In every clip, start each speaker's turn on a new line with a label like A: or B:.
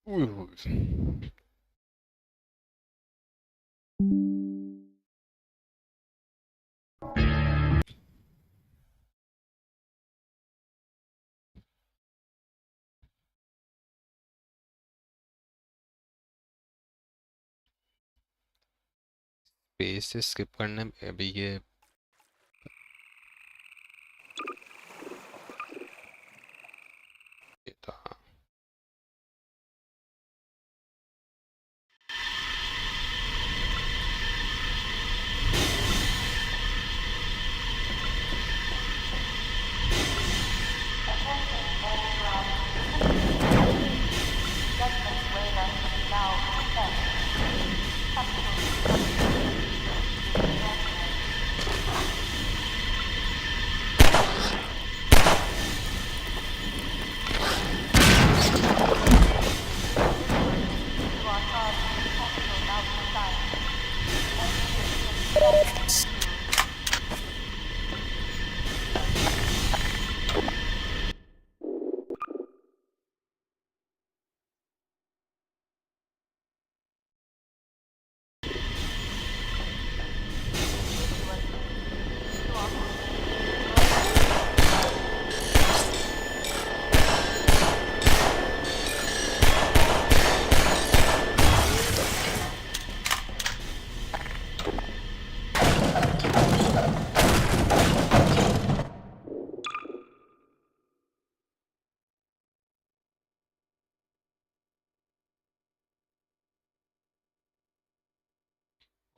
A: Uy, uy. Page से skip करने में अभी ये था।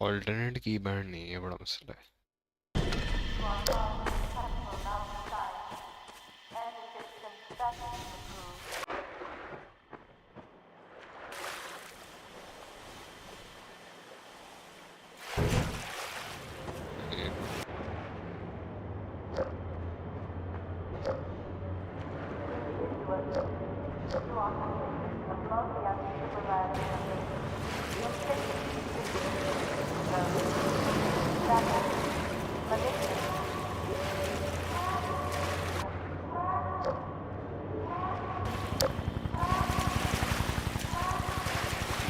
A: ऑल्टरनेट कीबोर्ड नहीं है, बड़ा मसला है।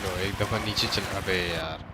A: लो एक दफा नीचे चल, अबे यार।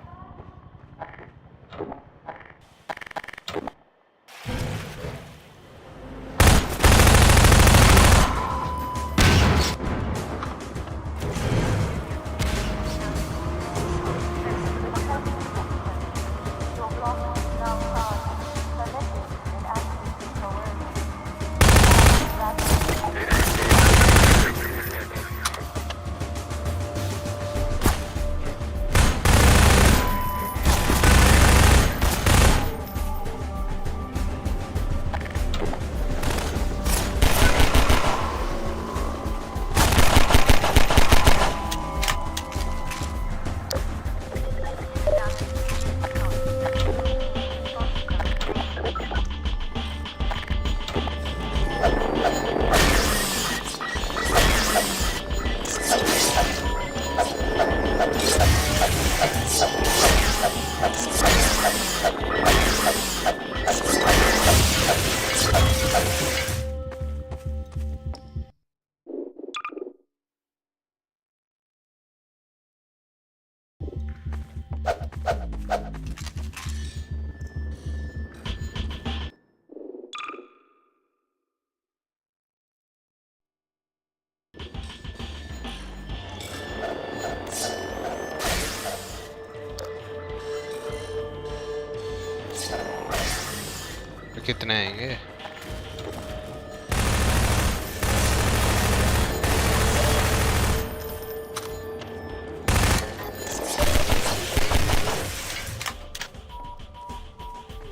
A: तो कितने आएंगे?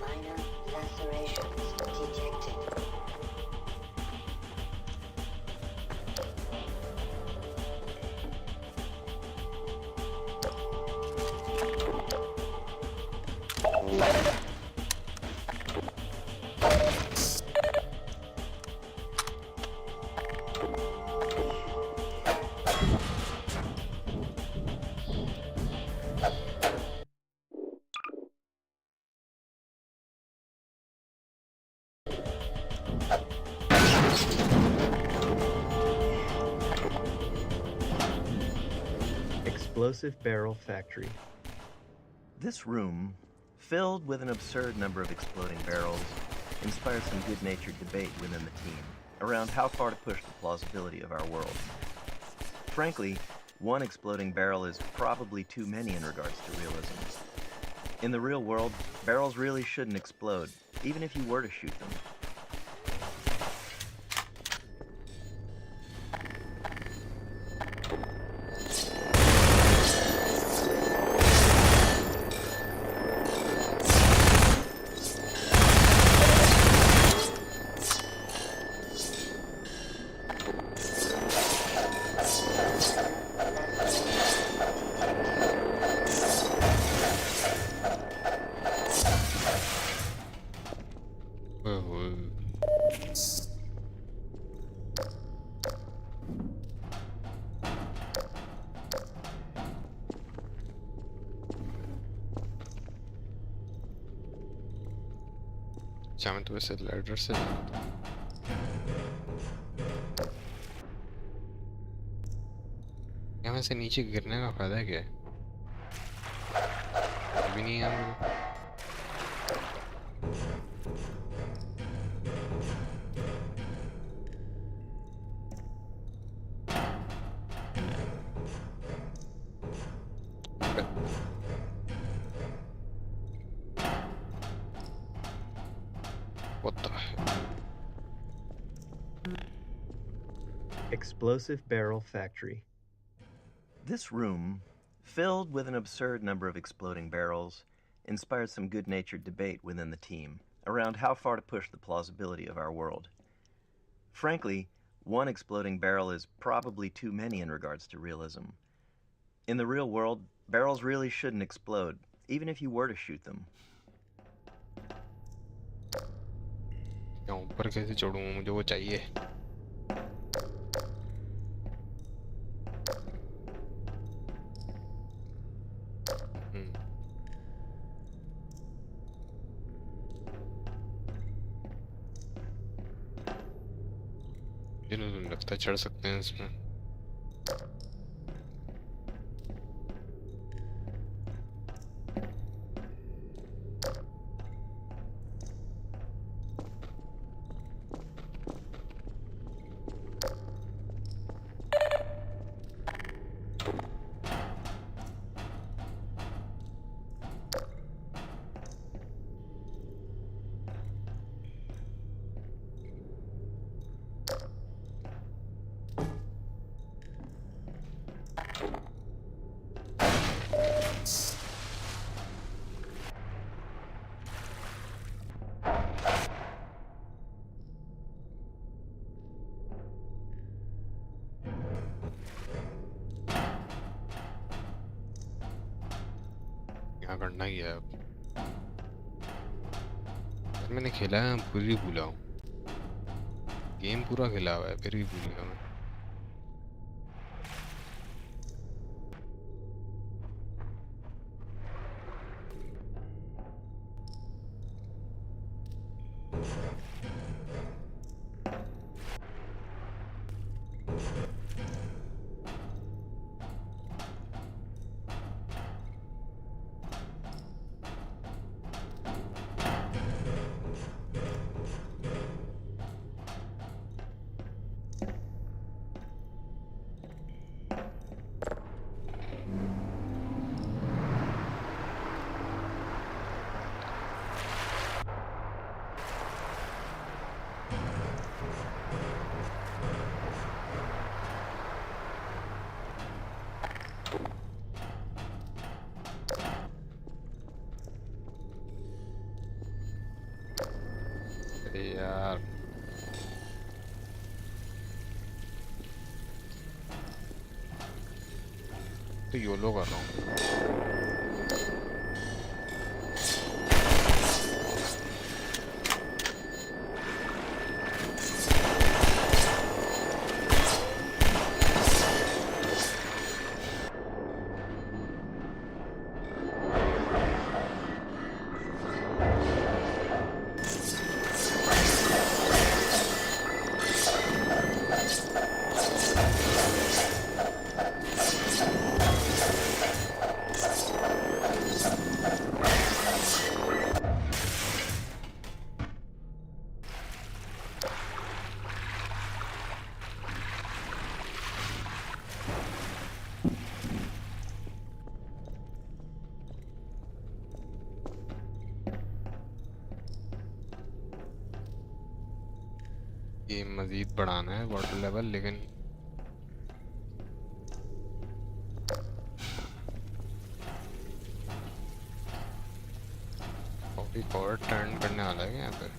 B: Minor lacerations detected.
C: Explosive barrel factory.
D: This room, filled with an absurd number of exploding barrels, inspires some good-natured debate within the team around how far to push the plausibility of our world. Frankly, one exploding barrel is probably too many in regards to realism. In the real world, barrels really shouldn't explode, even if you were to shoot them.
A: ओए होए। अच्छा मैं तो वैसे ladder से जाना था। यहाँ से नीचे गिरने का फायदा क्या है? भी नहीं है मुझे। What the hell?
C: Explosive barrel factory.
D: This room, filled with an absurd number of exploding barrels, inspired some good-natured debate within the team around how far to push the plausibility of our world. Frankly, one exploding barrel is probably too many in regards to realism. In the real world, barrels really shouldn't explode, even if you were to shoot them.
A: यहाँ ऊपर कैसे चढ़ूँ? मुझे वो चाहिए। मुझे नहीं लगता चढ़ सकते हैं इसमें। क्या करना ही है अब? यार मैंने खेला है, फिर भी भूला हूँ। गेम पूरा खेला हुआ है, फिर भी भूल गया मैं। अरे यार तो योलो कर रहा हूँ। ये मज़ीद बढ़ाना है वाटर लेवल, लेकिन कॉफी और टर्न करने वाला है यहाँ पे।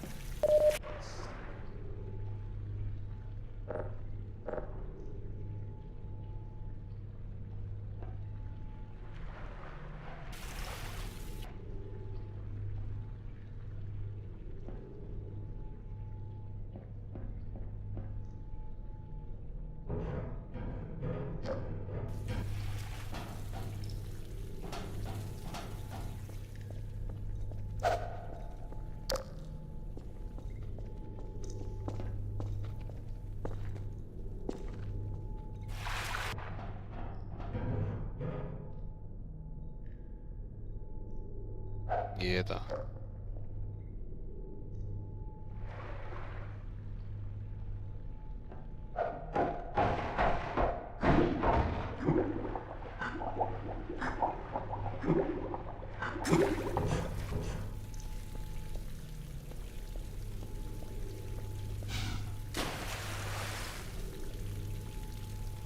A: ये था।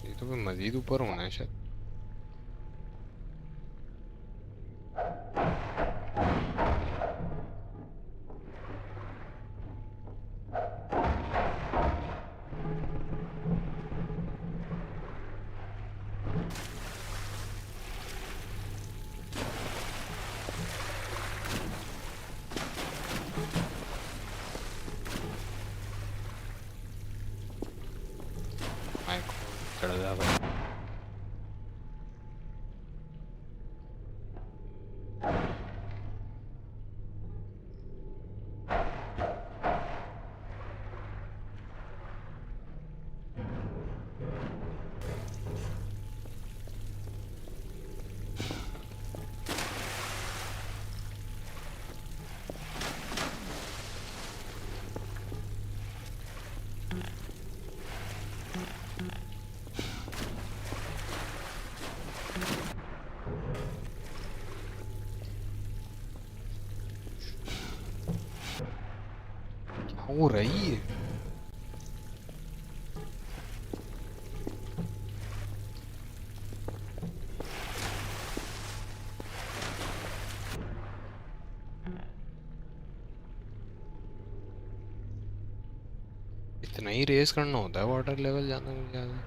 A: ये तो फिर मज़ीद ऊपर होना है शायद। माइक चढ़ जा भाई। क्या हो रही है? इतना ही रेस करना होता है वाटर लेवल जाने में ज्यादा?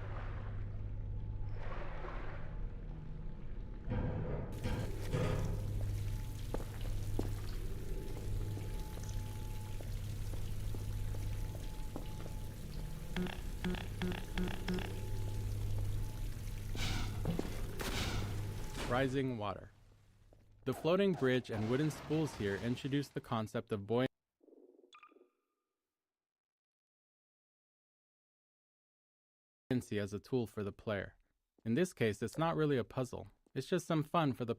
E: Rising water. The floating bridge and wooden spools here introduce the concept of buoyancy as a tool for the player. In this case, it's not really a puzzle. It's just some fun for the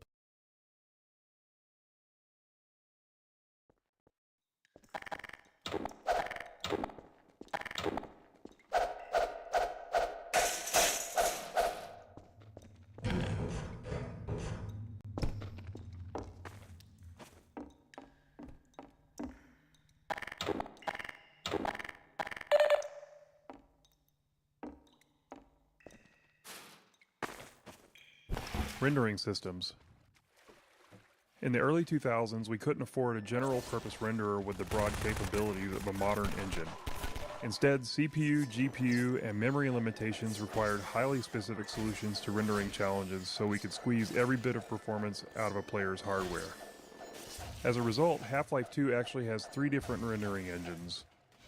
F: Rendering systems. In the early 2000s, we couldn't afford a general-purpose renderer with the broad capabilities of a modern engine. Instead, CPU, GPU, and memory limitations required highly specific solutions to rendering challenges so we could squeeze every bit of performance out of a player's hardware. As a result, Half-Life 2 actually has 3 different rendering engines.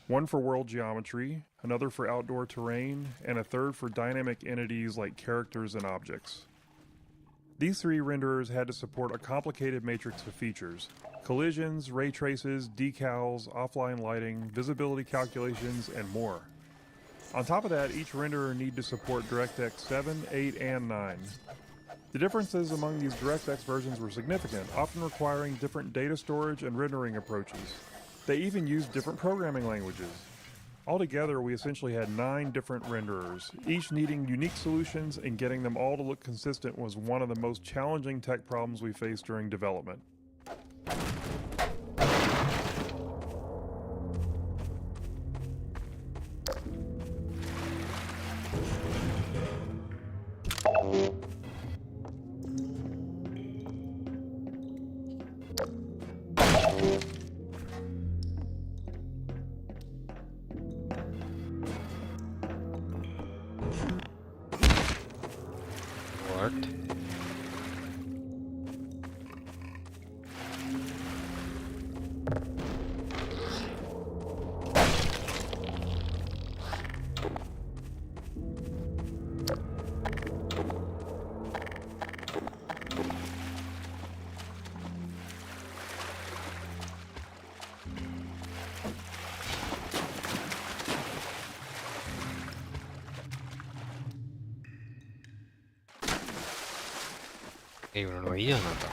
F: One for world geometry, another for outdoor terrain, and a third for dynamic entities like characters and objects. These 3 renderers had to support a complicated matrix of features: collisions, ray traces, decals, offline lighting, visibility calculations, and more. On top of that, each renderer needed to support DirectX 7, 8, and 9. The differences among these DirectX versions were significant, often requiring different data storage and rendering approaches. They even used different programming languages. Altogether, we essentially had 9 different renderers, each needing unique solutions, and getting them all to look consistent was one of the most challenging tech problems we faced during development.
A: उन्होंने वही आना था।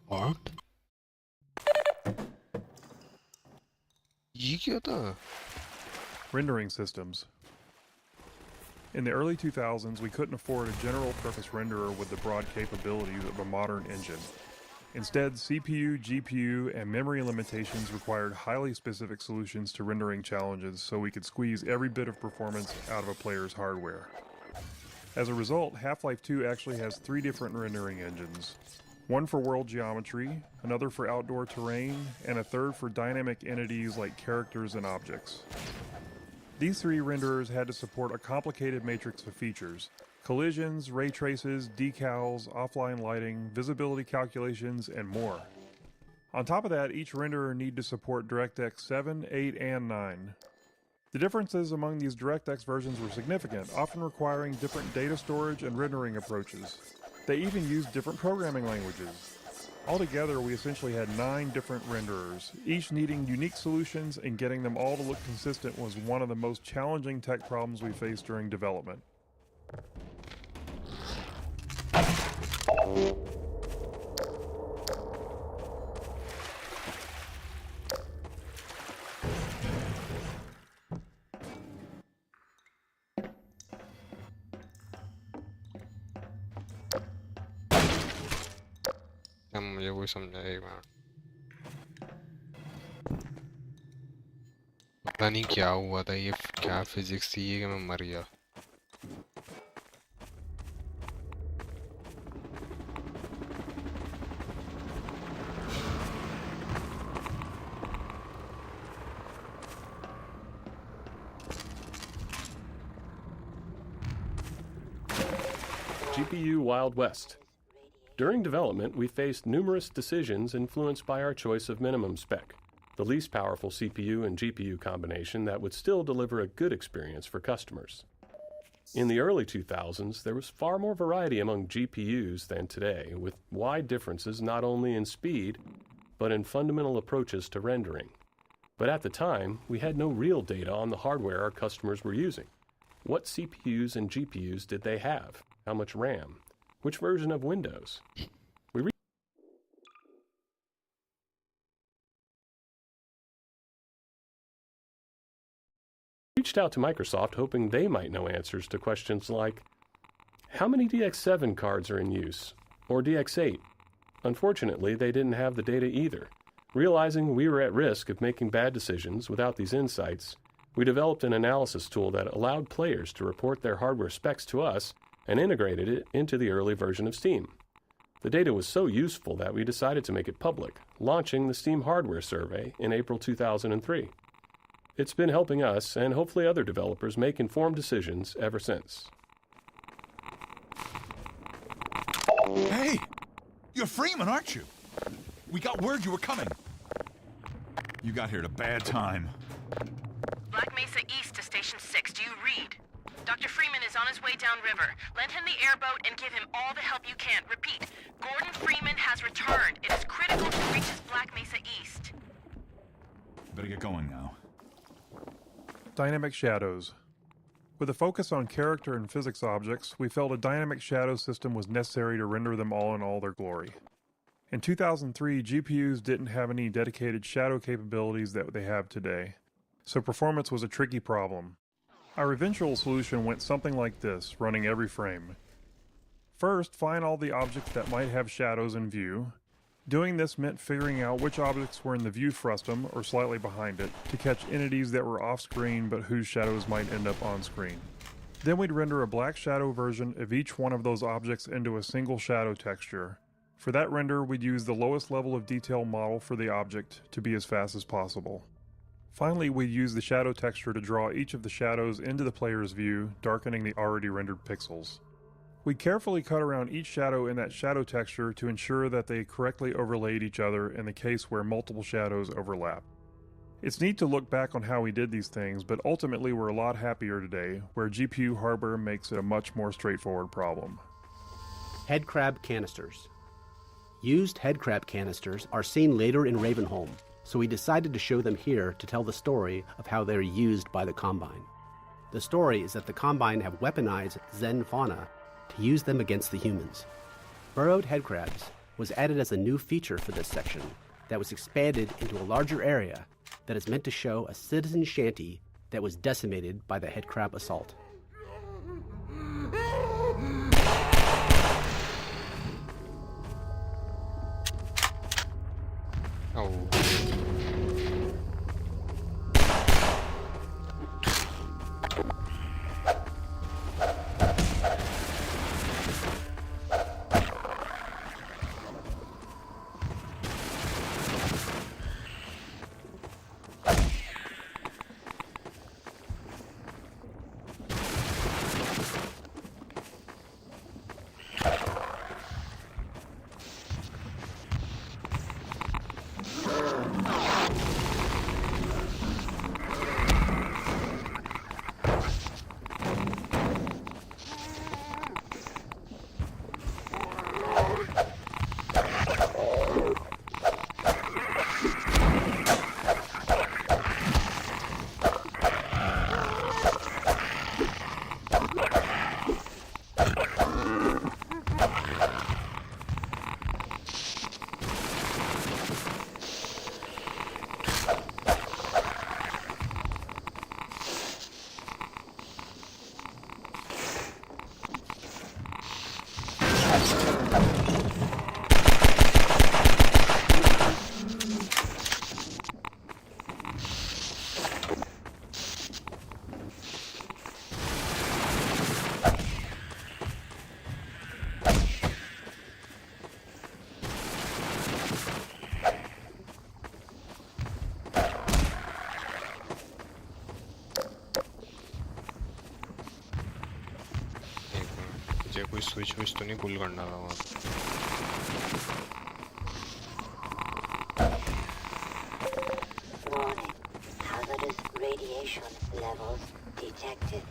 A: What? ये क्या था?
F: Rendering systems. In the early 2000s, we couldn't afford a general-purpose renderer with the broad capabilities of a modern engine. Instead, CPU, GPU, and memory limitations required highly specific solutions to rendering challenges so we could squeeze every bit of performance out of a player's hardware. As a result, Half-Life 2 actually has 3 different rendering engines. One for world geometry, another for outdoor terrain, and a third for dynamic entities like characters and objects. These 3 renderers had to support a complicated matrix of features: collisions, ray traces, decals, offline lighting, visibility calculations, and more. On top of that, each renderer needed to support DirectX 7, 8, and 9. The differences among these DirectX versions were significant, often requiring different data storage and rendering approaches. They even used different programming languages. Altogether, we essentially had 9 different renderers, each needing unique solutions, and getting them all to look consistent was one of the most challenging tech problems we faced during development.
A: मुझे वही समझाया एक बार। पता नहीं क्या हुआ था, ये क्या फिजिक्स थी ये कि मैं मर गया।
G: GPU Wild West. During development, we faced numerous decisions influenced by our choice of minimum spec, the least powerful CPU and GPU combination that would still deliver a good experience for customers. In the early 2000s, there was far more variety among GPUs than today, with wide differences not only in speed, but in fundamental approaches to rendering. But at the time, we had no real data on the hardware our customers were using. What CPUs and GPUs did they have? How much RAM? Which version of Windows? We reached out to Microsoft hoping they might know answers to questions like, how many DX7 cards are in use? Or DX8? Unfortunately, they didn't have the data either. Realizing we were at risk of making bad decisions without these insights, we developed an analysis tool that allowed players to report their hardware specs to us and integrated it into the early version of Steam. The data was so useful that we decided to make it public, launching the Steam Hardware Survey in April 2003. It's been helping us and hopefully other developers make informed decisions ever since.
H: Hey! You're Freeman, aren't you? We got word you were coming. You got here at a bad time.
I: Black Mesa East to Station 6. Do you read? Dr. Freeman is on his way downriver. Lend him the airboat and give him all the help you can. Repeat, Gordon Freeman has returned. It is critical to reach his Black Mesa East.
H: Better get going now.
F: Dynamic shadows. With a focus on character and physics objects, we felt a dynamic shadow system was necessary to render them all in all their glory. In 2003, GPUs didn't have any dedicated shadow capabilities that they have today, so performance was a tricky problem. Our eventual solution went something like this, running every frame. First, find all the objects that might have shadows in view, Doing this meant figuring out which objects were in the view frustum, or slightly behind it, to catch entities that were off-screen but whose shadows might end up on-screen. Then we'd render a black shadow version of each one of those objects into a single shadow texture. For that render, we'd use the lowest level of detail model for the object to be as fast as possible. Finally, we'd use the shadow texture to draw each of the shadows into the player's view, darkening the already rendered pixels. We carefully cut around each shadow in that shadow texture to ensure that they correctly overlaid each other in the case where multiple shadows overlap. It's neat to look back on how we did these things, but ultimately we're a lot happier today, where GPU hardware makes it a much more straightforward problem.
J: Headcrab canisters. Used headcrab canisters are seen later in Ravenholm, so we decided to show them here to tell the story of how they're used by the Combine. The story is that the Combine have weaponized Zen fauna to use them against the humans. Burrowed headcrabs was added as a new feature for this section that was expanded into a larger area that is meant to show a citizen shanty that was decimated by the headcrab assault.
A: Oh. मुझे कोई switch तो नहीं पुल करना था वहाँ
B: Warning. Hazardous radiation levels detected.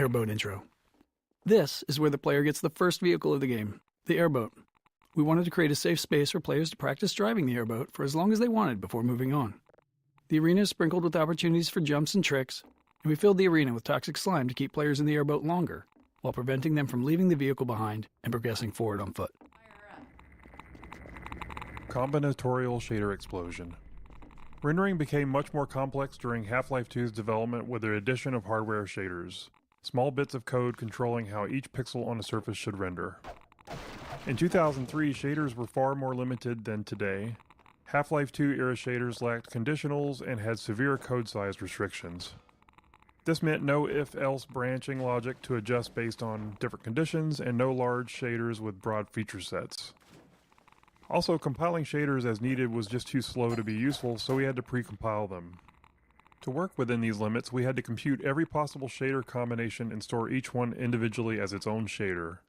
K: Airboat intro. This is where the player gets the first vehicle of the game, the airboat. We wanted to create a safe space for players to practice driving the airboat for as long as they wanted before moving on. The arena is sprinkled with opportunities for jumps and tricks, and we filled the arena with toxic slime to keep players in the airboat longer, while preventing them from leaving the vehicle behind and progressing forward on foot.
F: Combinatorial shader explosion. Rendering became much more complex during Half-Life 2's development with the addition of hardware shaders, small bits of code controlling how each pixel on a surface should render. In 2003, shaders were far more limited than today. Half-Life 2 era shaders lacked conditionals and had severe code size restrictions. This meant no if-else branching logic to adjust based on different conditions, and no large shaders with broad feature sets. Also, compiling shaders as needed was just too slow to be useful, so we had to pre-compile them. To work within these limits, we had to compute every possible shader combination and store each one individually as its own shader.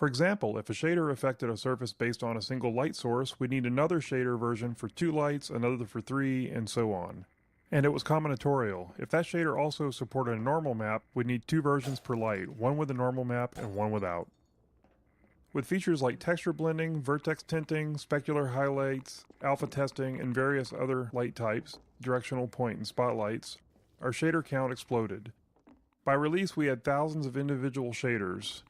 F: For example, if a shader affected a surface based on a single light source, we'd need another shader version for 2 lights, another for 3, and so on. And it was combinatorial. If that shader also supported a normal map, we'd need 2 versions per light, one with a normal map and one without. With features like texture blending, vertex tinting, specular highlights, alpha testing, and various other light types, directional point and spotlights, our shader count exploded. By release, we had thousands of individual shaders.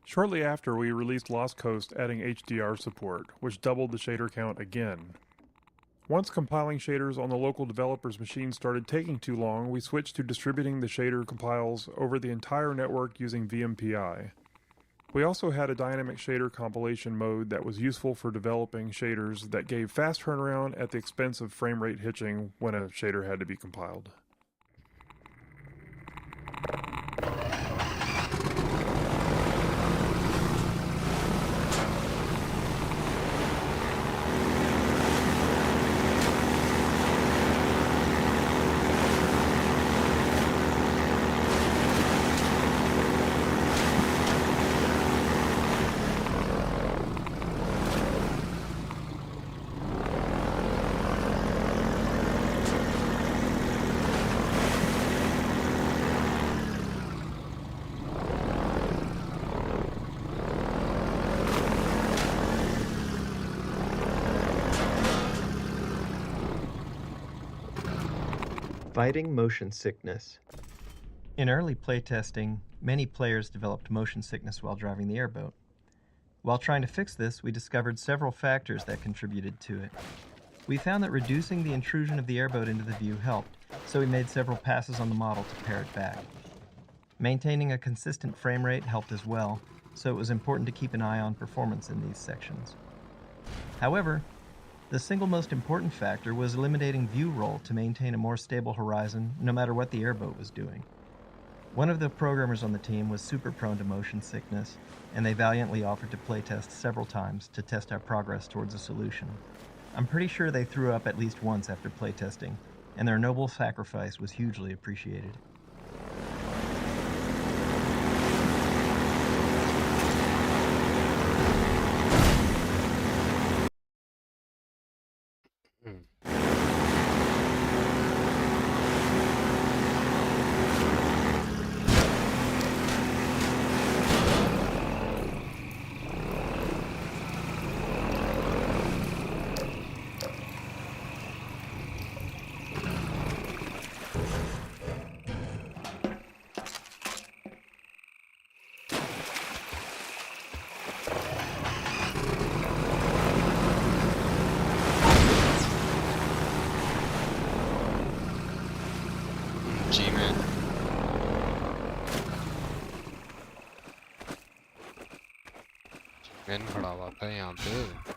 F: Shortly after, we released Lost Coast adding HDR support, which doubled the shader count again. Once compiling shaders on the local developer's machine started taking too long, we switched to distributing the shader compiles over the entire network using VMPI. We also had a dynamic shader compilation mode that was useful for developing shaders that gave fast turnaround at the expense of frame rate hitching when a shader had to be compiled.
C: Fighting motion sickness. In early playtesting, many players developed motion sickness while driving the airboat. While trying to fix this, we discovered several factors that contributed to it. We found that reducing the intrusion of the airboat into the view helped, so we made several passes on the model to pare it back. Maintaining a consistent frame rate helped as well, so it was important to keep an eye on performance in these sections. However, the single most important factor was eliminating view roll to maintain a more stable horizon no matter what the airboat was doing. One of the programmers on the team was super prone to motion sickness, and they valiantly offered to playtest several times to test our progress towards a solution. I'm pretty sure they threw up at least once after playtesting, and their noble sacrifice was hugely appreciated.
A: G-Man. G-Man खड़ा हुआ था यहाँ पे.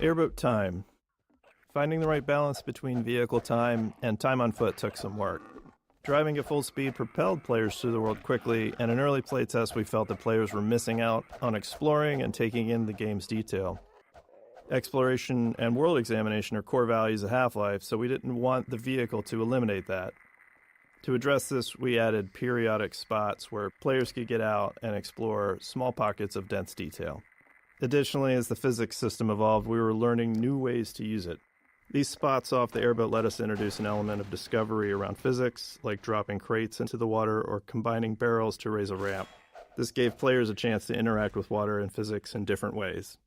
L: Airboat time. Finding the right balance between vehicle time and time on foot took some work. Driving at full speed propelled players through the world quickly, and in early playtests we felt that players were missing out on exploring and taking in the game's detail. Exploration and world examination are core values of Half-Life, so we didn't want the vehicle to eliminate that. To address this, we added periodic spots where players could get out and explore small pockets of dense detail. Additionally, as the physics system evolved, we were learning new ways to use it. These spots off the airboat let us introduce an element of discovery around physics, like dropping crates into the water or combining barrels to raise a ramp. This gave players a chance to interact with water and physics in different ways.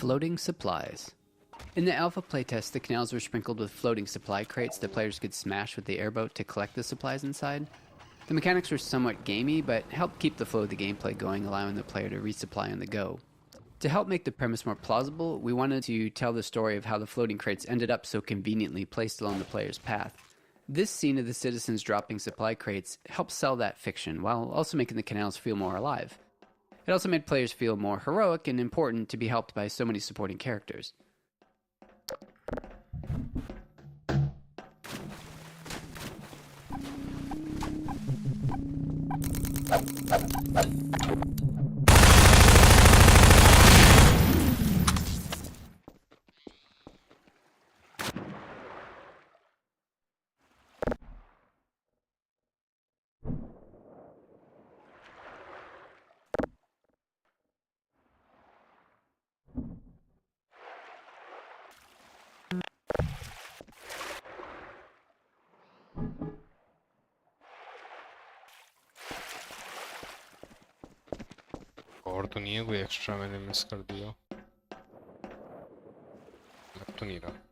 M: Floating supplies. In the alpha playtest, the canals were sprinkled with floating supply crates that players could smash with the airboat to collect the supplies inside. The mechanics were somewhat gamey, but helped keep the flow of the gameplay going, allowing the player to resupply on the go. To help make the premise more plausible, we wanted to tell the story of how the floating crates ended up so conveniently placed along the player's path. This scene of the citizens dropping supply crates helped sell that fiction, while also making the canals feel more alive. It also made players feel more heroic and important to be helped by so many supporting characters.
A: और तो नहीं है कोई extra मैंने miss कर दिया लग तो नहीं रहा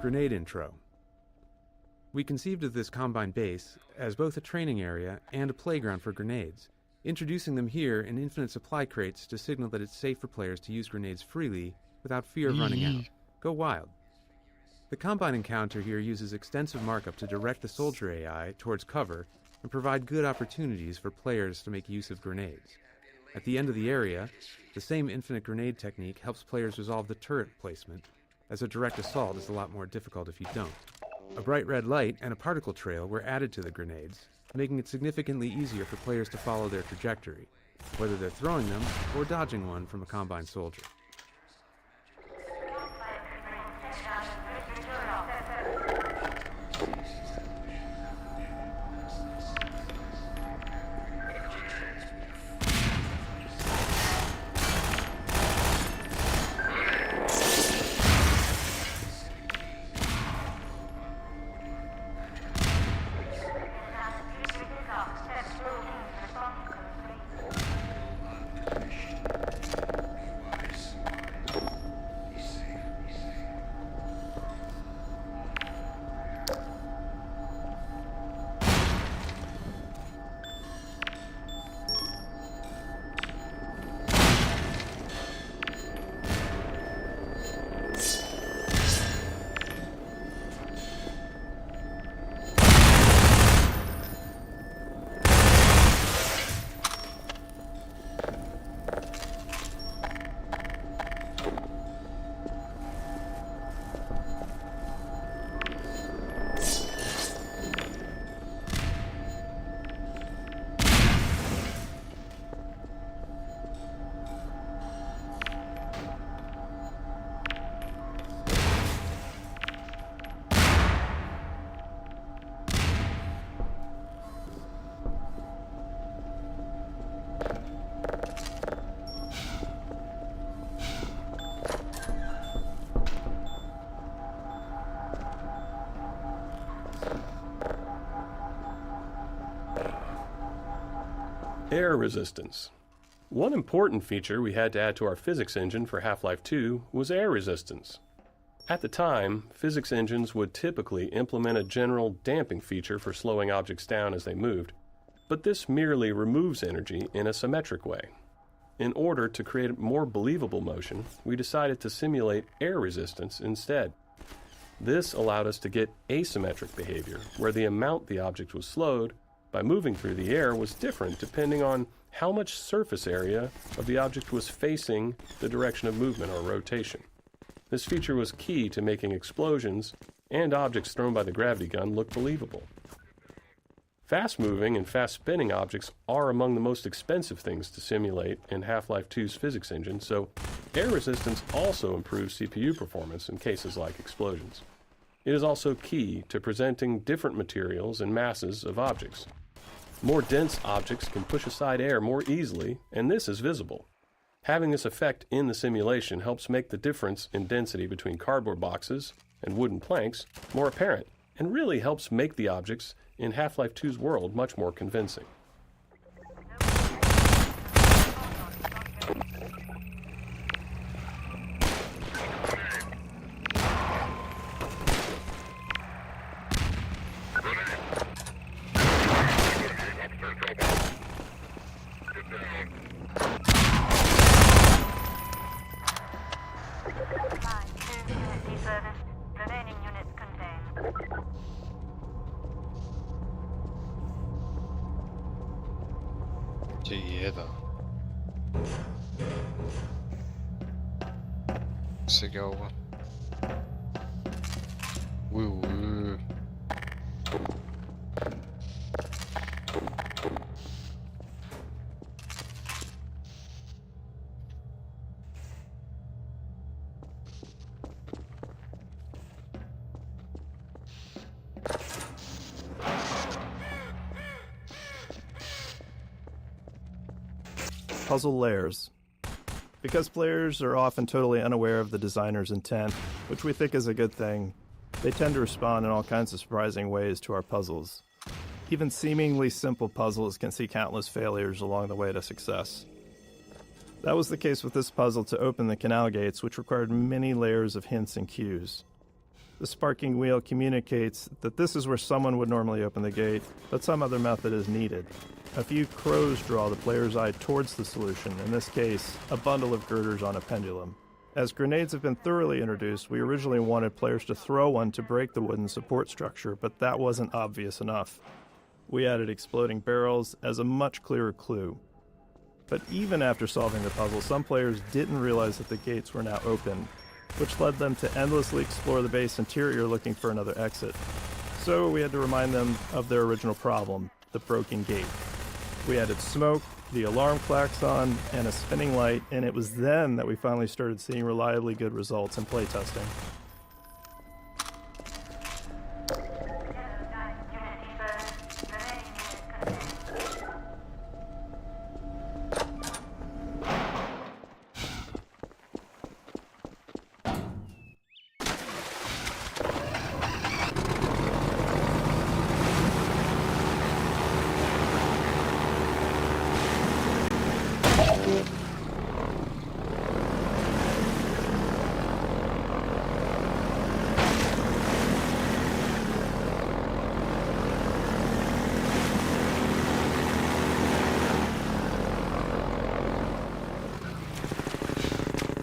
N: Grenade intro. We conceived of this Combine base as both a training area and a playground for grenades, introducing them here in infinite supply crates to signal that it's safe for players to use grenades freely without fear of running out. Go wild. The Combine encounter here uses extensive markup to direct the soldier AI towards cover and provide good opportunities for players to make use of grenades. At the end of the area, the same infinite grenade technique helps players resolve the turret placement, as a direct assault is a lot more difficult if you don't. A bright red light and a particle trail were added to the grenades, making it significantly easier for players to follow their trajectory, whether they're throwing them or dodging one from a Combine soldier.
G: Air resistance. One important feature we had to add to our physics engine for Half-Life 2 was air resistance. At the time, physics engines would typically implement a general damping feature for slowing objects down as they moved, but this merely removes energy in a symmetric way. In order to create more believable motion, we decided to simulate air resistance instead. This allowed us to get asymmetric behavior, where the amount the object was slowed by moving through the air was different depending on how much surface area of the object was facing the direction of movement or rotation. This feature was key to making explosions and objects thrown by the gravity gun look believable. Fast-moving and fast-spinning objects are among the most expensive things to simulate in Half-Life 2's physics engine, so air resistance also improves CPU performance in cases like explosions. It is also key to presenting different materials and masses of objects. More dense objects can push aside air more easily, and this is visible. Having this effect in the simulation helps make the difference in density between cardboard boxes and wooden planks more apparent, and really helps make the objects in Half-Life 2's world much more convincing.
A: جيدة. इससे क्या होगा?
L: Puzzle layers. Because players are often totally unaware of the designer's intent, which we think is a good thing, they tend to respond in all kinds of surprising ways to our puzzles. Even seemingly simple puzzles can see countless failures along the way to success. That was the case with this puzzle to open the canal gates, which required many layers of hints and cues. The sparking wheel communicates that this is where someone would normally open the gate, but some other method is needed. A few crows draw the player's eye towards the solution, in this case, a bundle of girders on a pendulum. As grenades have been thoroughly introduced, we originally wanted players to throw one to break the wooden support structure, but that wasn't obvious enough. We added exploding barrels as a much clearer clue. But even after solving the puzzle, some players didn't realize that the gates were now open, which led them to endlessly explore the base interior looking for another exit. So we had to remind them of their original problem, the broken gate. We added smoke, the alarm klaxon, and a spinning light, and it was then that we finally started seeing reliably good results in playtesting.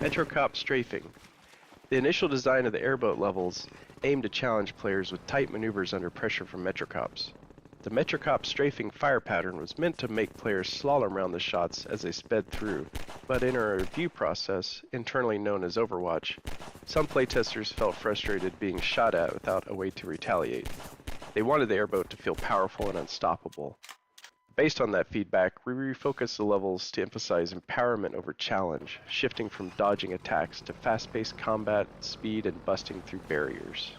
D: Metrocop strafing. The initial design of the airboat levels aimed to challenge players with tight maneuvers under pressure from Metrocops. The Metrocop strafing fire pattern was meant to make players slalom around the shots as they sped through, but in a review process, internally known as Overwatch, some playtesters felt frustrated being shot at without a way to retaliate. They wanted the airboat to feel powerful and unstoppable. Based on that feedback, we refocused the levels to emphasize empowerment over challenge, shifting from dodging attacks to fast-paced combat, speed, and busting through barriers.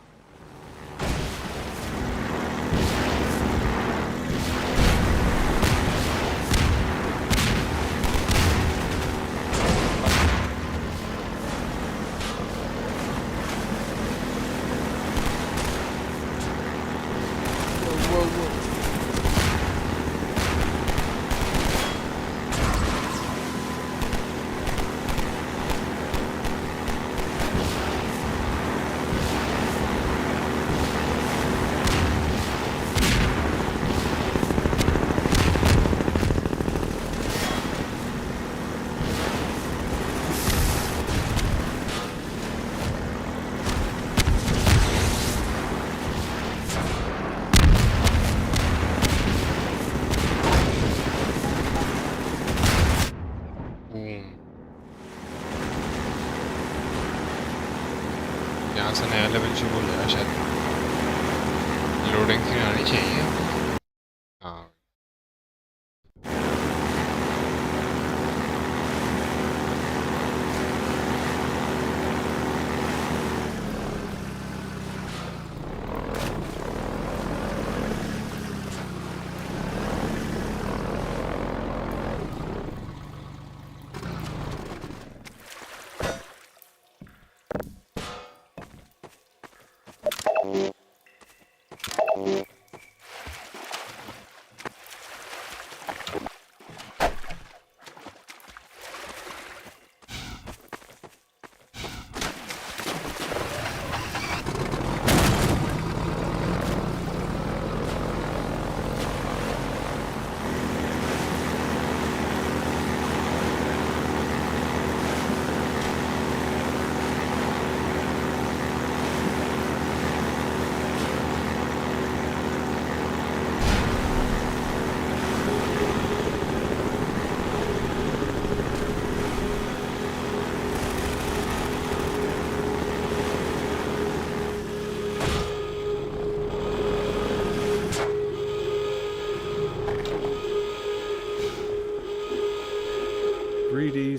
A: यहाँ से नया level शुरू हो जाएगा शायद। Loading screen आनी चाहिए। हाँ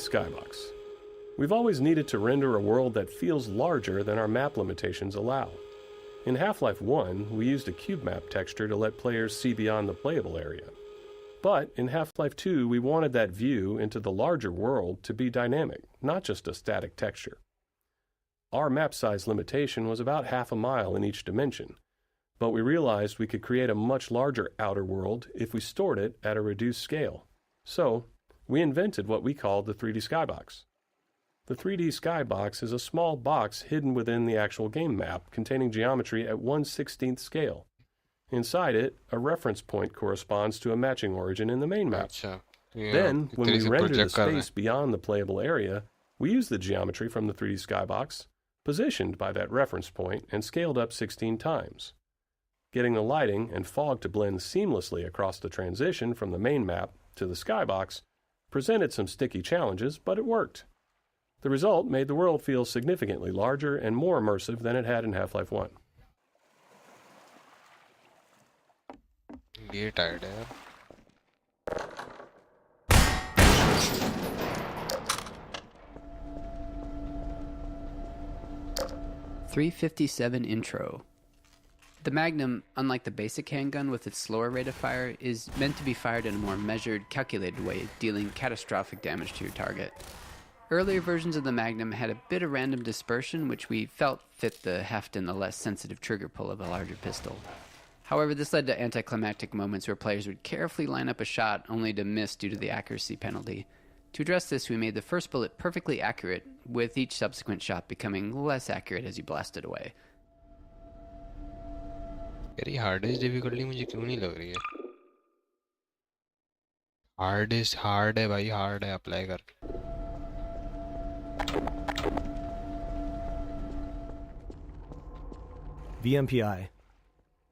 G: Skybox. We've always needed to render a world that feels larger than our map limitations allow. In Half-Life 1, we used a cube map texture to let players see beyond the playable area. But in Half-Life 2, we wanted that view into the larger world to be dynamic, not just a static texture. Our map size limitation was about half a mile in each dimension, but we realized we could create a much larger outer world if we stored it at a reduced scale. So, we invented what we called the 3D Skybox. The 3D Skybox is a small box hidden within the actual game map containing geometry at 1/16th scale. Inside it, a reference point corresponds to a matching origin in the main map. Then, when we render the space beyond the playable area, we use the geometry from the 3D Skybox, positioned by that reference point and scaled up 16 times. Getting the lighting and fog to blend seamlessly across the transition from the main map to the Skybox presented some sticky challenges, but it worked. The result made the world feel significantly larger and more immersive than it had in Half-Life 1.
A: ये tired है यार।
M: 357 intro. The Magnum, unlike the basic handgun with its slower rate of fire, is meant to be fired in a more measured, calculated way, dealing catastrophic damage to your target. Earlier versions of the Magnum had a bit of random dispersion, which we felt fit the heft and the less sensitive trigger pull of a larger pistol. However, this led to anticlimactic moments where players would carefully line up a shot only to miss due to the accuracy penalty. To address this, we made the first bullet perfectly accurate, with each subsequent shot becoming less accurate as you blasted away.
A: यार hardest difficulty मुझे क्यों नहीं लग रही है? Hardest hard है भाई, hard है, अप्लाई कर।
O: VMPI.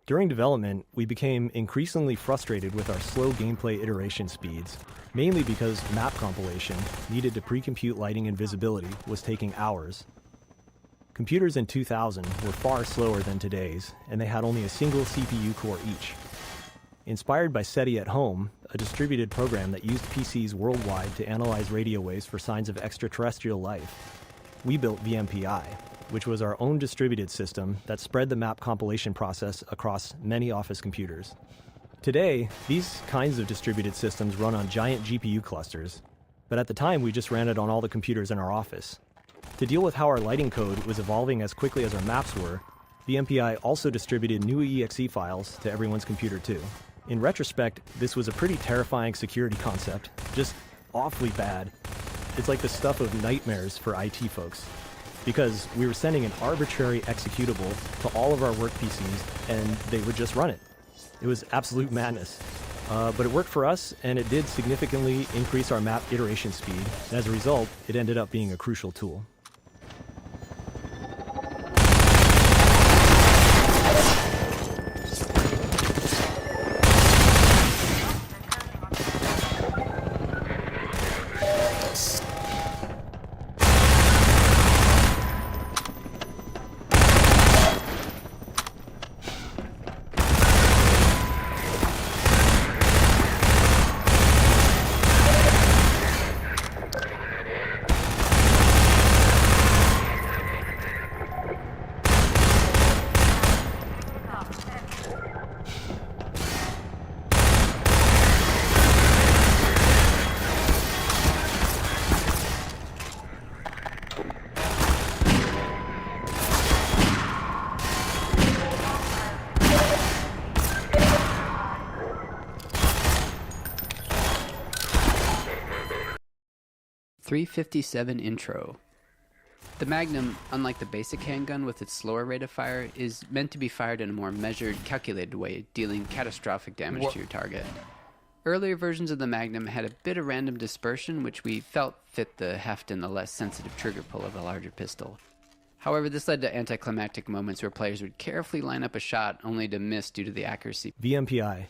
O: During development, we became increasingly frustrated with our slow gameplay iteration speeds, mainly because map compilation, needed to pre-compute lighting and visibility, was taking hours. Computers in 2000 were far slower than today's, and they had only a single CPU core each. Inspired by SETI at Home, a distributed program that used PCs worldwide to analyze radio waves for signs of extraterrestrial life, we built VMPI, which was our own distributed system that spread the map compilation process across many office computers. Today, these kinds of distributed systems run on giant GPU clusters, but at the time we just ran it on all the computers in our office. To deal with how our lighting code was evolving as quickly as our maps were, VMPI also distributed new EXE files to everyone's computer too. In retrospect, this was a pretty terrifying security concept, just awfully bad. It's like the stuff of nightmares for IT folks, because we were sending an arbitrary executable to all of our work PCs and they would just run it. It was absolute madness. But it worked for us, and it did significantly increase our map iteration speed. And as a result, it ended up being a crucial tool.
M: 357 Intro. The Magnum, unlike the basic handgun with its slower rate of fire, is meant to be fired in a more measured, calculated way, dealing catastrophic damage to your target. Earlier versions of the Magnum had a bit of random dispersion, which we felt fit the heft and the less sensitive trigger pull of a larger pistol. However, this led to anticlimactic moments where players would carefully line up a shot only to miss due to the accuracy.
O: VMPI.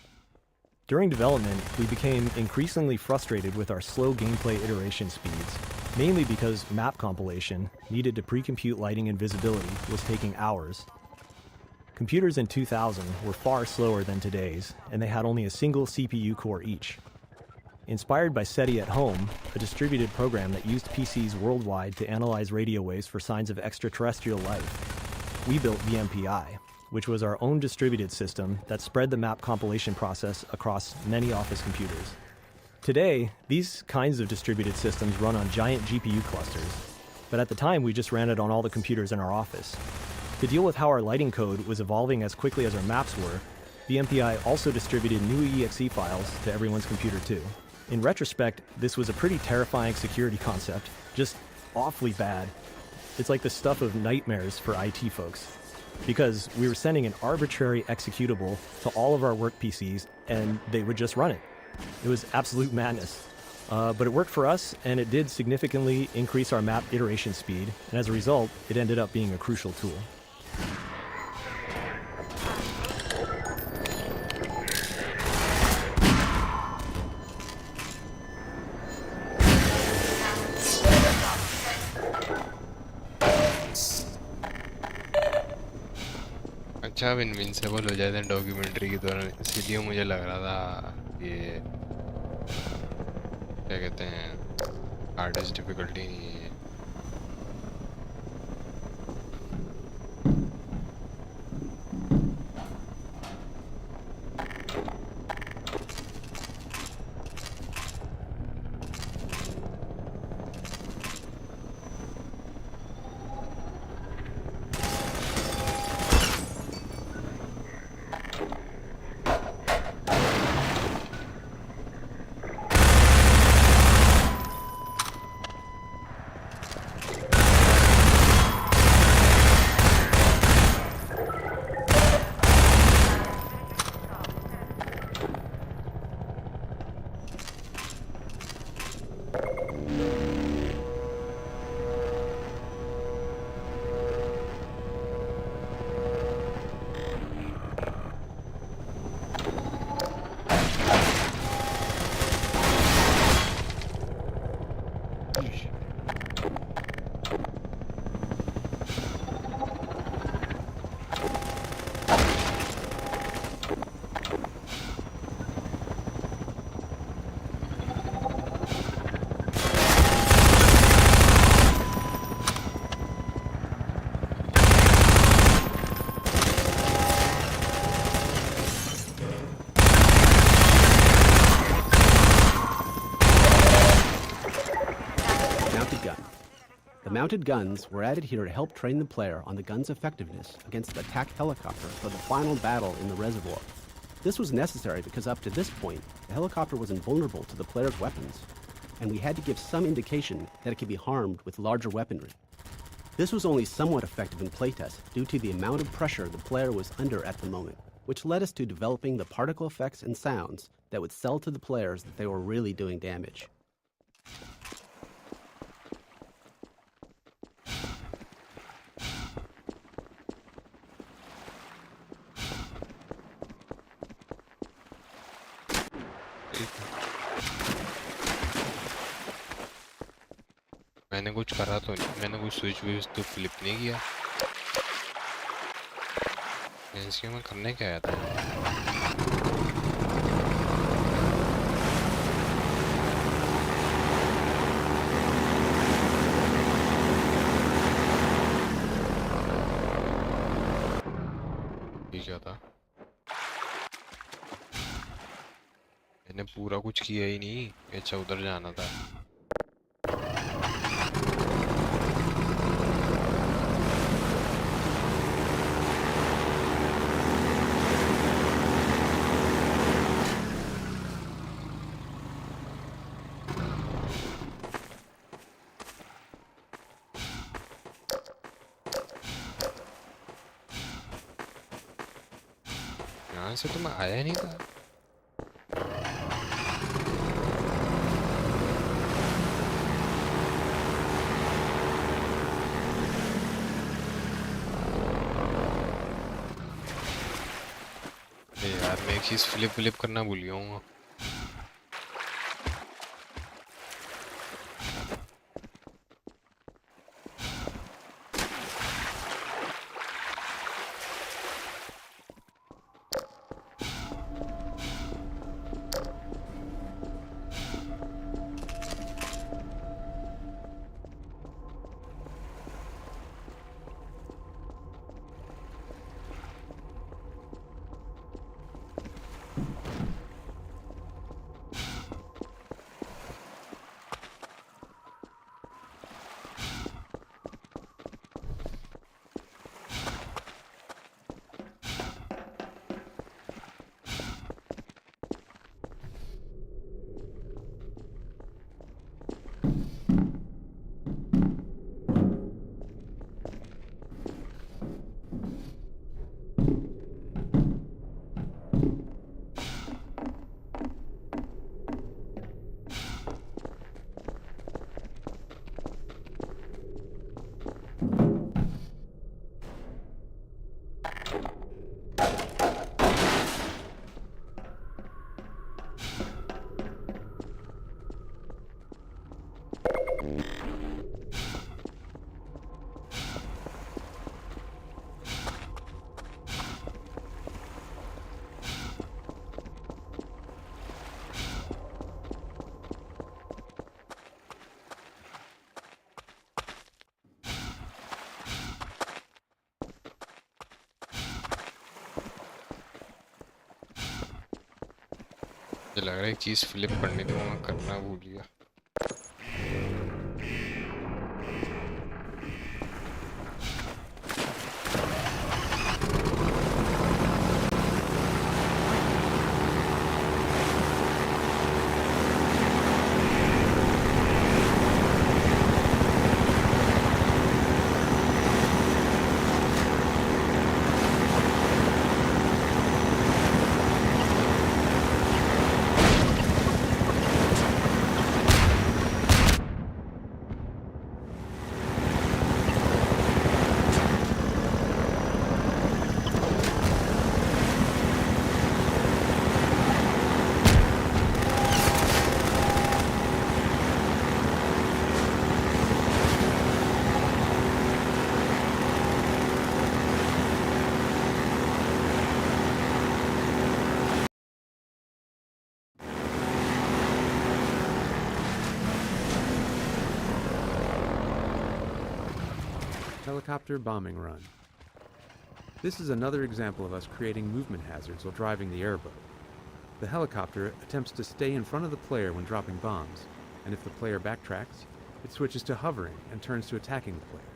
O: During development, we became increasingly frustrated with our slow gameplay iteration speeds, mainly because map compilation, needed to pre-compute lighting and visibility, was taking hours. Computers in 2000 were far slower than today's, and they had only a single CPU core each. Inspired by SETI at Home, a distributed program that used PCs worldwide to analyze radio waves for signs of extraterrestrial life, we built VMPI, which was our own distributed system that spread the map compilation process across many office computers. Today, these kinds of distributed systems run on giant GPU clusters, but at the time we just ran it on all the computers in our office. To deal with how our lighting code was evolving as quickly as our maps were, VMPI also distributed new EXE files to everyone's computer too. In retrospect, this was a pretty terrifying security concept, just awfully bad. It's like the stuff of nightmares for IT folks, because we were sending an arbitrary executable to all of our work PCs and they would just run it. It was absolute madness. But it worked for us, and it did significantly increase our map iteration speed, and as a result, it ended up being a crucial tool.
A: अच्छा अब invincible हो जाते हैं documentary के दौरान, इसलिए मुझे लग रहा था ये क्या कहते हैं हार्डेस्ट डिफिकल्टी नहीं है।
J: Mounted guns were added here to help train the player on the gun's effectiveness against the attack helicopter for the final battle in the reservoir. This was necessary because up to this point, the helicopter was invulnerable to the player's weapons, and we had to give some indication that it could be harmed with larger weaponry. This was only somewhat effective in playtest due to the amount of pressure the player was under at the moment, which led us to developing the particle effects and sounds that would sell to the players that they were really doing damage.
A: मैंने कुछ करा तो नहीं, मैंने कुछ switch विच तो flip नहीं किया। इसके मैं करने क्या आया था? क्या था? मैंने पूरा कुछ किया ही नहीं। अच्छा उधर जाना था। वहां से तो मैं आया ही नहीं था। यार मैं एक चीज फ्लिप करना भूल गया हूँ। मुझे लग रहा है एक चीज फ्लिप करने को मैं करना भूल गया।
N: Helicopter bombing run. This is another example of us creating movement hazards while driving the airboat. The helicopter attempts to stay in front of the player when dropping bombs, and if the player backtracks, it switches to hovering and turns to attacking the player.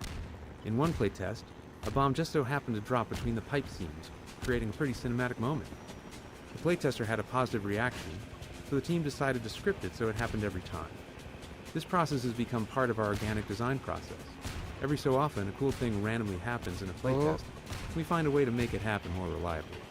N: In one playtest, a bomb just so happened to drop between the pipe seams, creating a pretty cinematic moment. The playtester had a positive reaction, so the team decided to script it so it happened every time. This process has become part of our organic design process. Every so often, a cool thing randomly happens in a playtest, and we find a way to make it happen more reliably.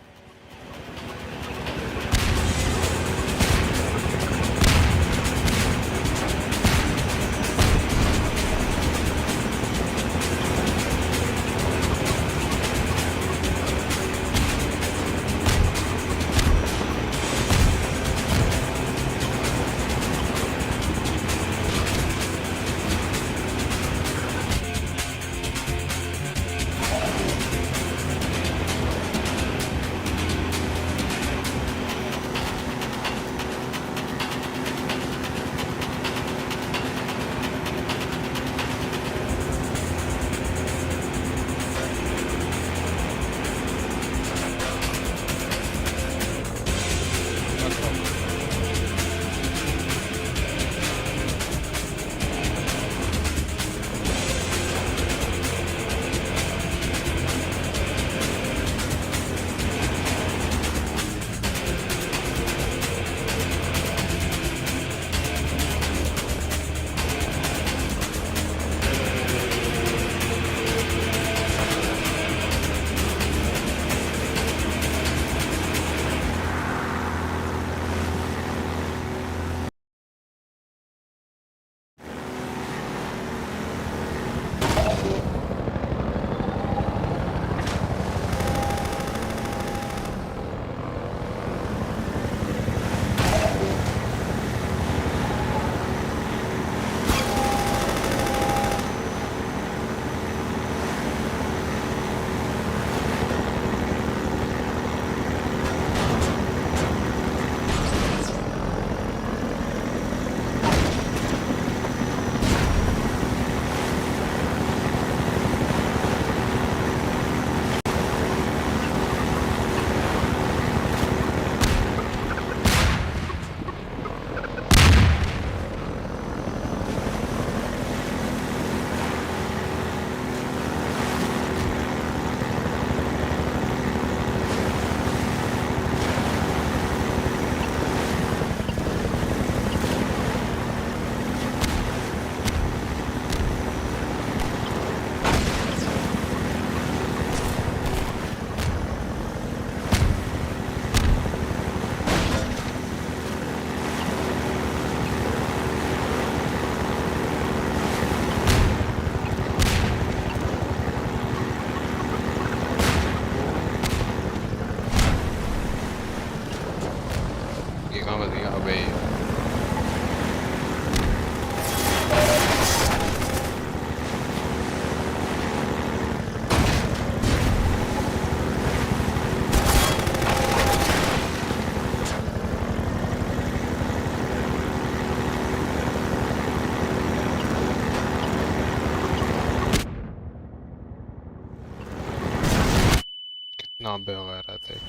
A: نابه وغيراتك.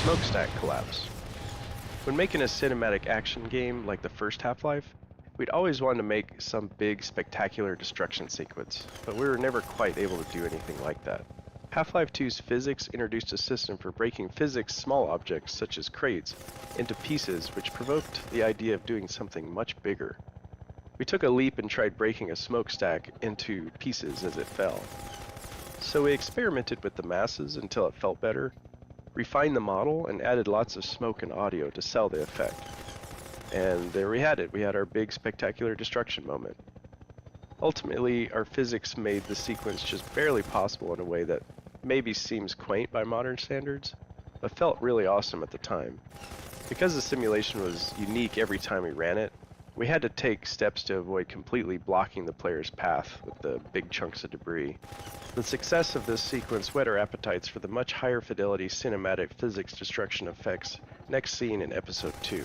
D: Smokestack collapse. When making a cinematic action game like the first Half-Life, we'd always wanted to make some big, spectacular destruction sequence, but we were never quite able to do anything like that. Half-Life 2's physics introduced a system for breaking physics small objects, such as crates, into pieces, which provoked the idea of doing something much bigger. We took a leap and tried breaking a smokestack into pieces as it fell. So we experimented with the masses until it felt better, refined the model, and added lots of smoke and audio to sell the effect. And there we had it. We had our big spectacular destruction moment. Ultimately, our physics made the sequence just barely possible in a way that maybe seems quaint by modern standards, but felt really awesome at the time. Because the simulation was unique every time we ran it, we had to take steps to avoid completely blocking the player's path with the big chunks of debris. The success of this sequence whet our appetites for the much higher fidelity cinematic physics destruction effects next seen in Episode 2.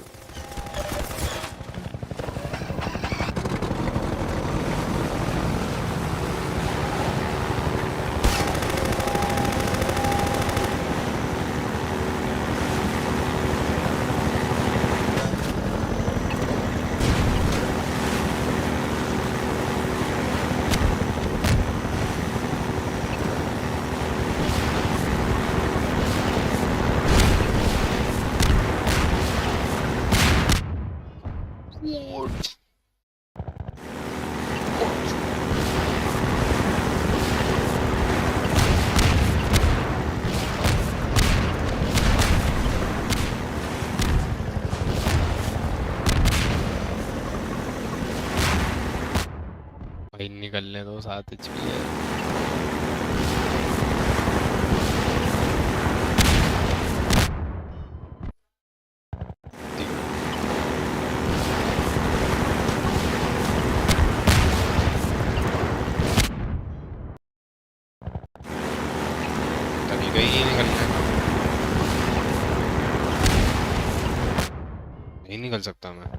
A: भाई निकलने दो 7 HP है. तभी कहीं नहीं निकलना है. नहीं निकल सकता मैं.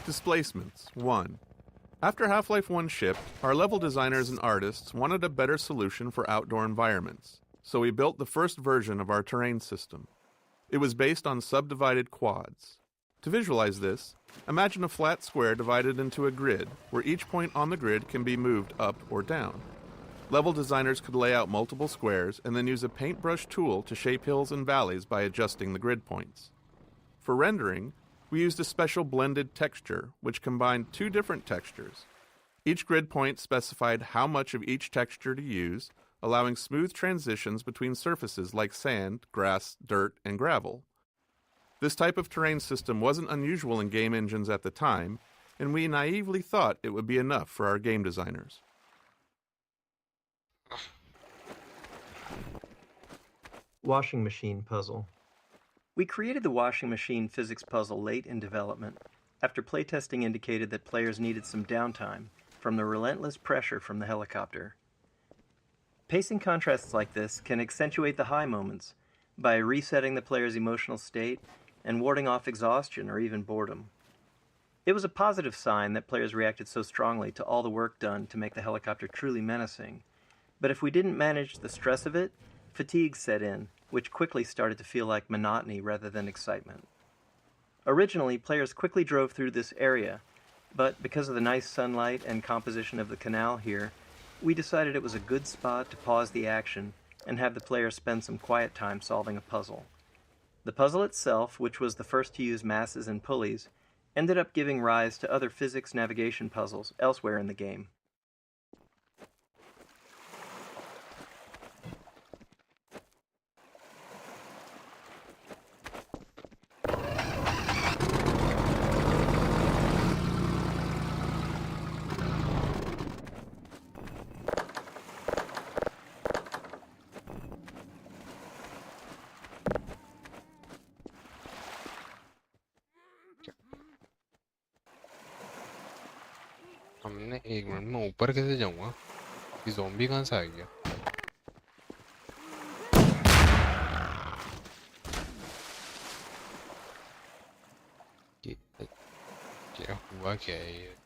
P: Displacements 1. After Half-Life 1 shipped, our level designers and artists wanted a better solution for outdoor environments, so we built the first version of our terrain system. It was based on subdivided quads. To visualize this, imagine a flat square divided into a grid, where each point on the grid can be moved up or down. Level designers could lay out multiple squares and then use a paintbrush tool to shape hills and valleys by adjusting the grid points. For rendering, we used a special blended texture, which combined two different textures. Each grid point specified how much of each texture to use, allowing smooth transitions between surfaces like sand, grass, dirt, and gravel. This type of terrain system wasn't unusual in game engines at the time, and we naively thought it would be enough for our game designers.
C: Washing machine puzzle. We created the washing machine physics puzzle late in development, after playtesting indicated that players needed some downtime from the relentless pressure from the helicopter. Pacing contrasts like this can accentuate the high moments by resetting the player's emotional state and warding off exhaustion or even boredom. It was a positive sign that players reacted so strongly to all the work done to make the helicopter truly menacing, but if we didn't manage the stress of it, fatigue set in, which quickly started to feel like monotony rather than excitement. Originally, players quickly drove through this area, but because of the nice sunlight and composition of the canal here, we decided it was a good spot to pause the action and have the player spend some quiet time solving a puzzle. The puzzle itself, which was the first to use masses and pulleys, ended up giving rise to other physics navigation puzzles elsewhere in the game.
A: हमने 1 minute में ऊपर कैसे जाऊंगा? ये zombie कहाँ से आ गया? ये क्या हुआ क्या है ये?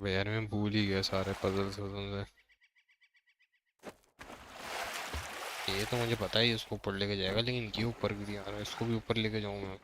A: अबे यार मैं भूल ही गया सारे पजल्स से। ये तो मुझे पता ही इसको ऊपर लेके जाएगा, लेकिन ये ऊपर भी आ रहा है, इसको भी ऊपर लेके जाऊँ मैं।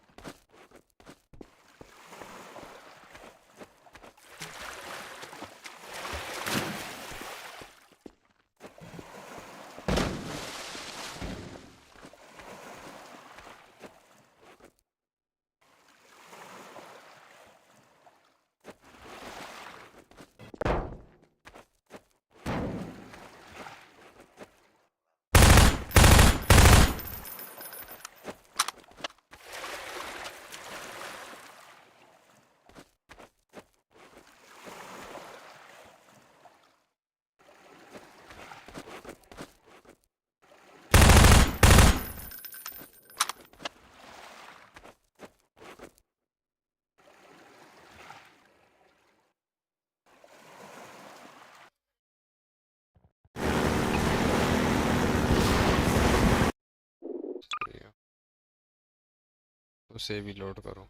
A: उसे भी लोड करो।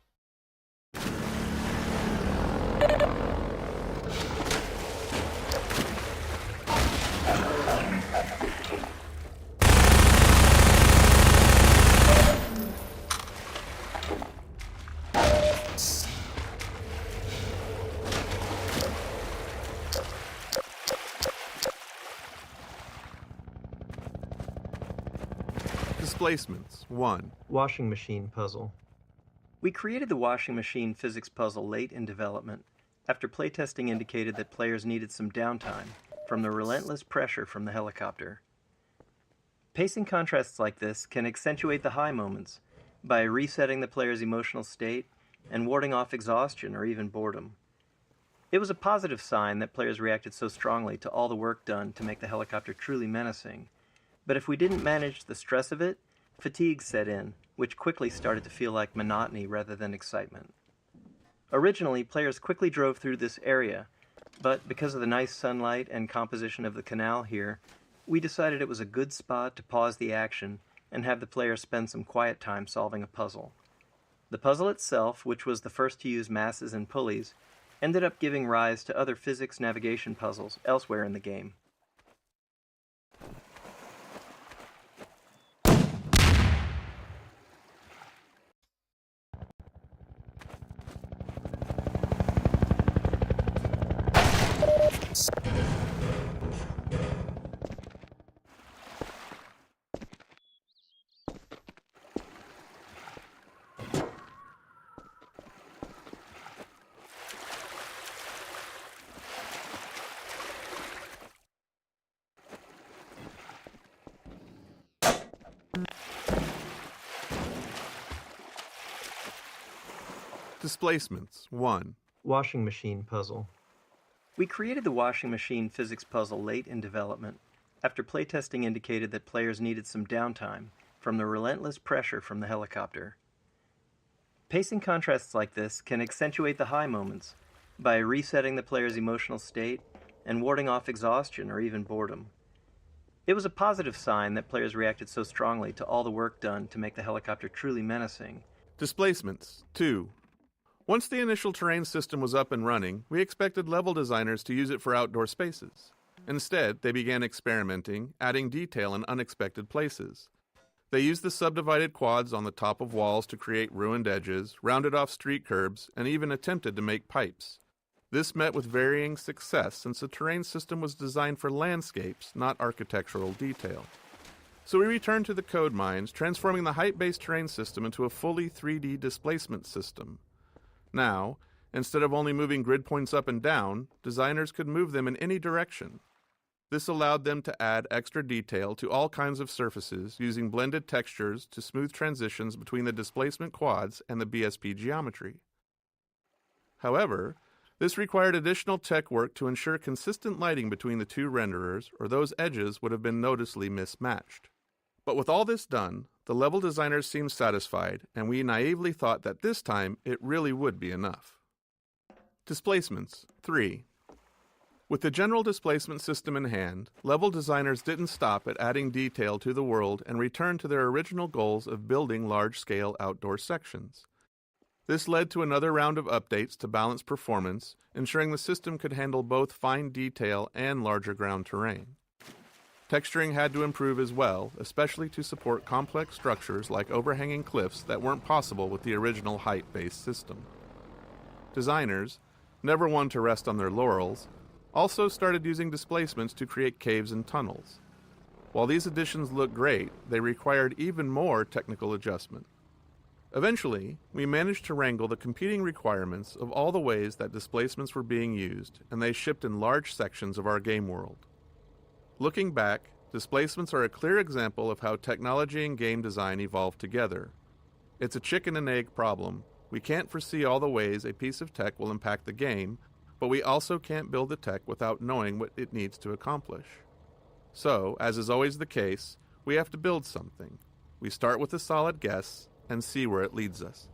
P: Displacements 1.
C: Washing machine puzzle. We created the washing machine physics puzzle late in development, after playtesting indicated that players needed some downtime from the relentless pressure from the helicopter. Pacing contrasts like this can accentuate the high moments by resetting the player's emotional state and warding off exhaustion or even boredom. It was a positive sign that players reacted so strongly to all the work done to make the helicopter truly menacing, but if we didn't manage the stress of it, fatigue set in, which quickly started to feel like monotony rather than excitement. Originally, players quickly drove through this area, but because of the nice sunlight and composition of the canal here, we decided it was a good spot to pause the action and have the players spend some quiet time solving a puzzle. The puzzle itself, which was the first to use masses and pulleys, ended up giving rise to other physics navigation puzzles elsewhere in the game.
P: Displacements 1.
C: Washing machine puzzle. We created the washing machine physics puzzle late in development, after playtesting indicated that players needed some downtime from the relentless pressure from the helicopter. Pacing contrasts like this can accentuate the high moments by resetting the player's emotional state and warding off exhaustion or even boredom. It was a positive sign that players reacted so strongly to all the work done to make the helicopter truly menacing.
P: Displacements, 2. Once the initial terrain system was up and running, we expected level designers to use it for outdoor spaces. Instead, they began experimenting, adding detail in unexpected places. They used the subdivided quads on the top of walls to create ruined edges, rounded off street curbs, and even attempted to make pipes. This met with varying success since the terrain system was designed for landscapes, not architectural detail. So we returned to the code mines, transforming the height-based terrain system into a fully 3D displacement system. Now, instead of only moving grid points up and down, designers could move them in any direction. This allowed them to add extra detail to all kinds of surfaces using blended textures to smooth transitions between the displacement quads and the BSP geometry. However, this required additional tech work to ensure consistent lighting between the two renderers, or those edges would have been noticeably mismatched. But with all this done, the level designers seemed satisfied, and we naively thought that this time it really would be enough. Displacements, 3. With the general displacement system in hand, level designers didn't stop at adding detail to the world and returned to their original goals of building large-scale outdoor sections. This led to another round of updates to balance performance, ensuring the system could handle both fine detail and larger ground terrain. Texturing had to improve as well, especially to support complex structures like overhanging cliffs that weren't possible with the original height-based system. Designers, never one to rest on their laurels, also started using displacements to create caves and tunnels. While these additions looked great, they required even more technical adjustment. Eventually, we managed to wrangle the competing requirements of all the ways that displacements were being used, and they shipped in large sections of our game world. Looking back, displacements are a clear example of how technology and game design evolve together. It's a chicken and egg problem. We can't foresee all the ways a piece of tech will impact the game, but we also can't build the tech without knowing what it needs to accomplish. So, as is always the case, we have to build something. We start with a solid guess and see where it leads us.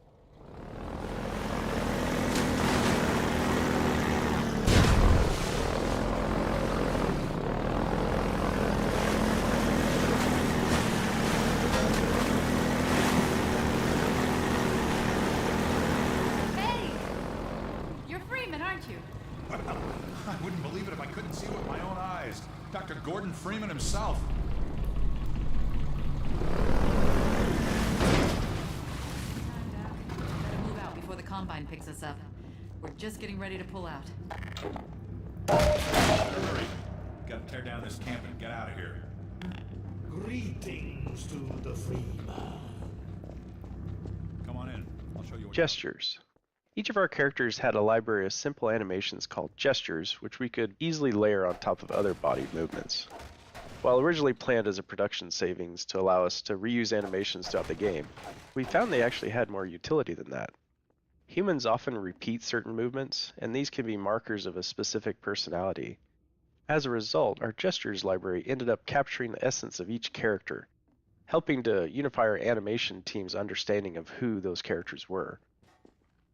Q: Hey! You're Freeman, aren't you?
H: I wouldn't believe it if I couldn't see it with my own eyes. Dr. Gordon Freeman himself.
Q: Better move out before the Combine picks us up. We're just getting ready to pull out.
H: Hurry. Gotta tear down this camp and get out of here.
R: Greetings to the Freeman.
H: Come on in. I'll show you what.
S: Gestures. Each of our characters had a library of simple animations called gestures, which we could easily layer on top of other body movements. While originally planned as a production savings to allow us to reuse animations throughout the game, we found they actually had more utility than that. Humans often repeat certain movements, and these can be markers of a specific personality. As a result, our gestures library ended up capturing the essence of each character, helping to unify our animation team's understanding of who those characters were.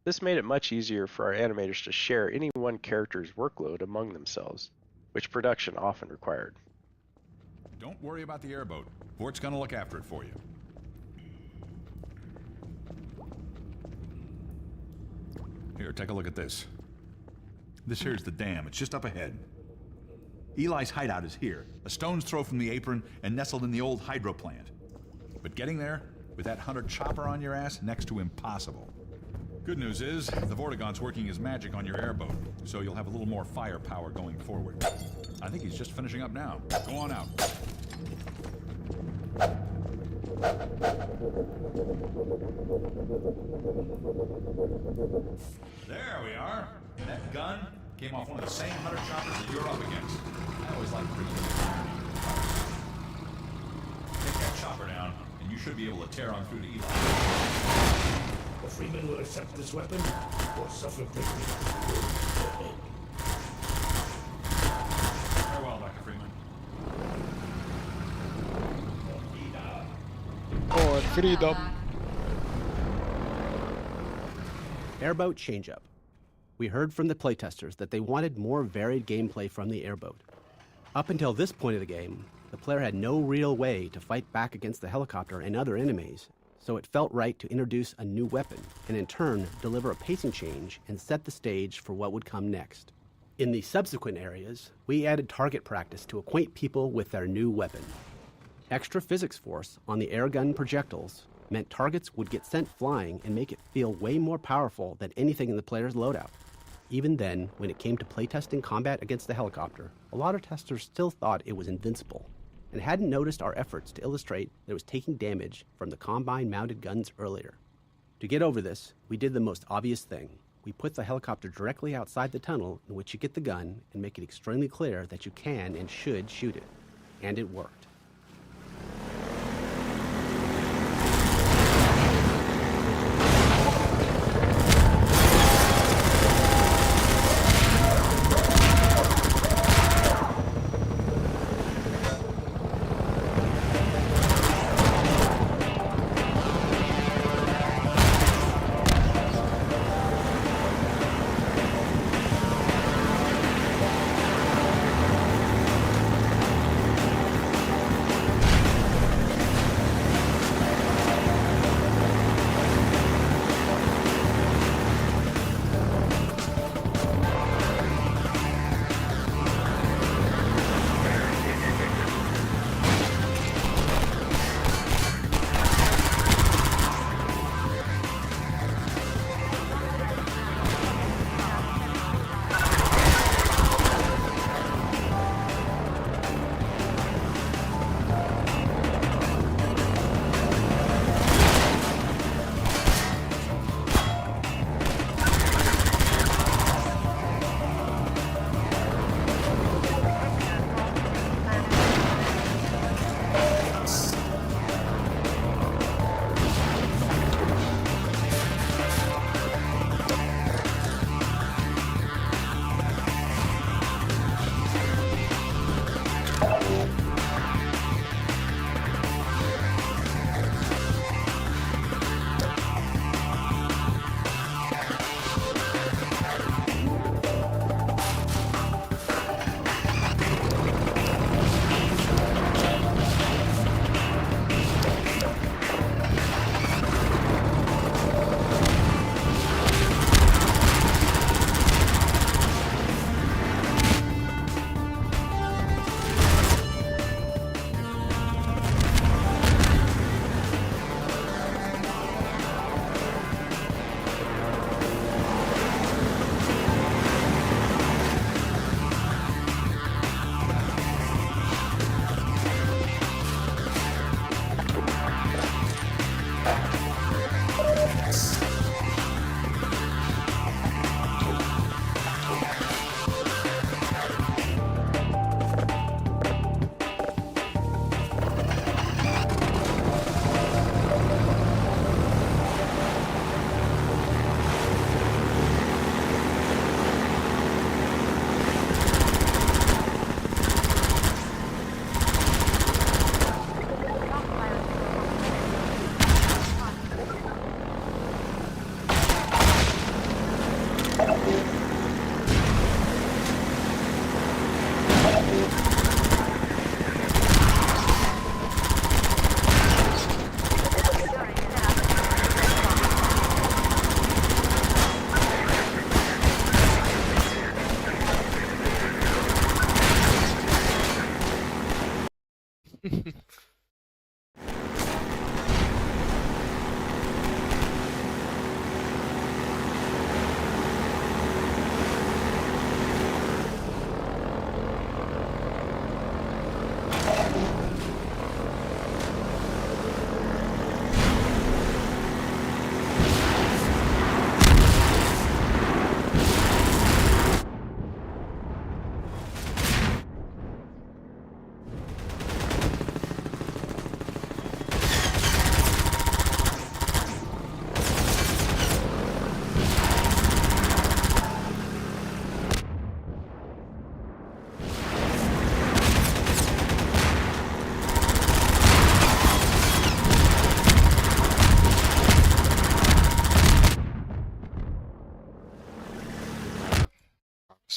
S: This made it much easier for our animators to share any one character's workload among themselves, which production often required.
H: Don't worry about the airboat. Vort's gonna look after it for you. Here, take a look at this. This here's the dam. It's just up ahead. Eli's hideout is here, a stone's throw from the apron and nestled in the old hydro plant. But getting there, with that hunter chopper on your ass, next to impossible. Good news is, the Vortigaunt's working his magic on your airboat, so you'll have a little more firepower going forward. I think he's just finishing up now. Go on out. There we are. That gun came off one of the same hunter choppers that you're up against. I always like bringing the irony. Take that chopper down, and you should be able to tear on through to Eli.
R: The Freeman will accept this weapon or suffer greatly.
H: Farewell, Dr. Freeman.
A: For freedom.
J: Airboat Changeup. We heard from the playtesters that they wanted more varied gameplay from the airboat. Up until this point of the game, The player had no real way to fight back against the helicopter and other enemies, so it felt right to introduce a new weapon and in turn deliver a pacing change and set the stage for what would come next. In the subsequent areas, we added target practice to acquaint people with their new weapon. Extra physics force on the airgun projectiles meant targets would get sent flying and make it feel way more powerful than anything in the player's loadout. Even then, when it came to playtesting combat against the helicopter, a lot of testers still thought it was invincible and hadn't noticed our efforts to illustrate that it was taking damage from the Combine-mounted guns earlier. To get over this, we did the most obvious thing. We put the helicopter directly outside the tunnel in which you get the gun and make it extremely clear that you can and should shoot it. And it worked.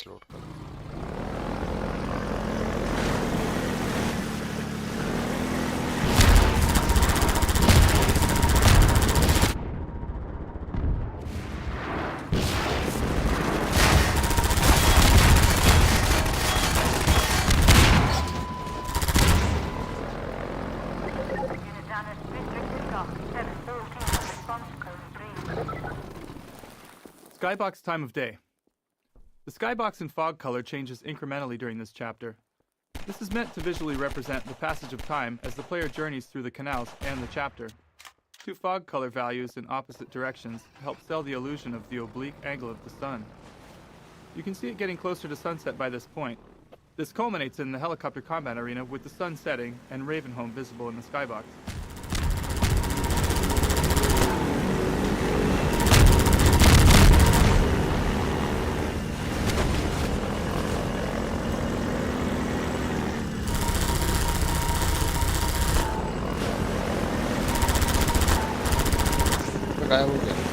A: Load कर
T: Skybox time of day. The skybox in fog color changes incrementally during this chapter. This is meant to visually represent the passage of time as the player journeys through the canals and the chapter. Two fog color values in opposite directions help sell the illusion of the oblique angle of the sun. You can see it getting closer to sunset by this point. This culminates in the helicopter combat arena with the sun setting and Ravenholm visible in the skybox.
A: गायब हो गया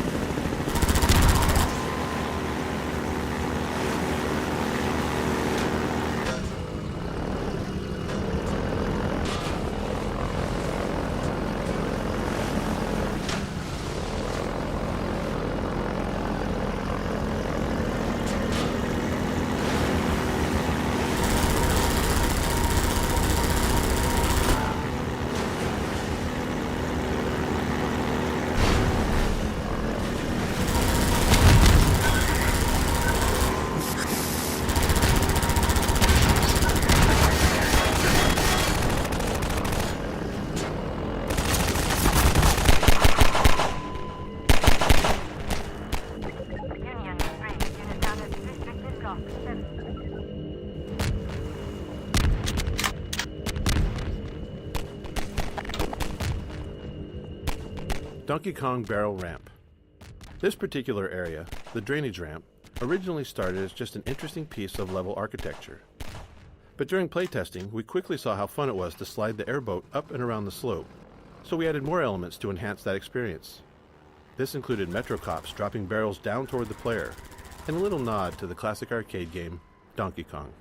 U: Donkey Kong Barrel Ramp. This particular area, the drainage ramp, originally started as just an interesting piece of level architecture. But during playtesting, we quickly saw how fun it was to slide the airboat up and around the slope, so we added more elements to enhance that experience. This included Metro Cops dropping barrels down toward the player, and a little nod to the classic arcade game, Donkey Kong.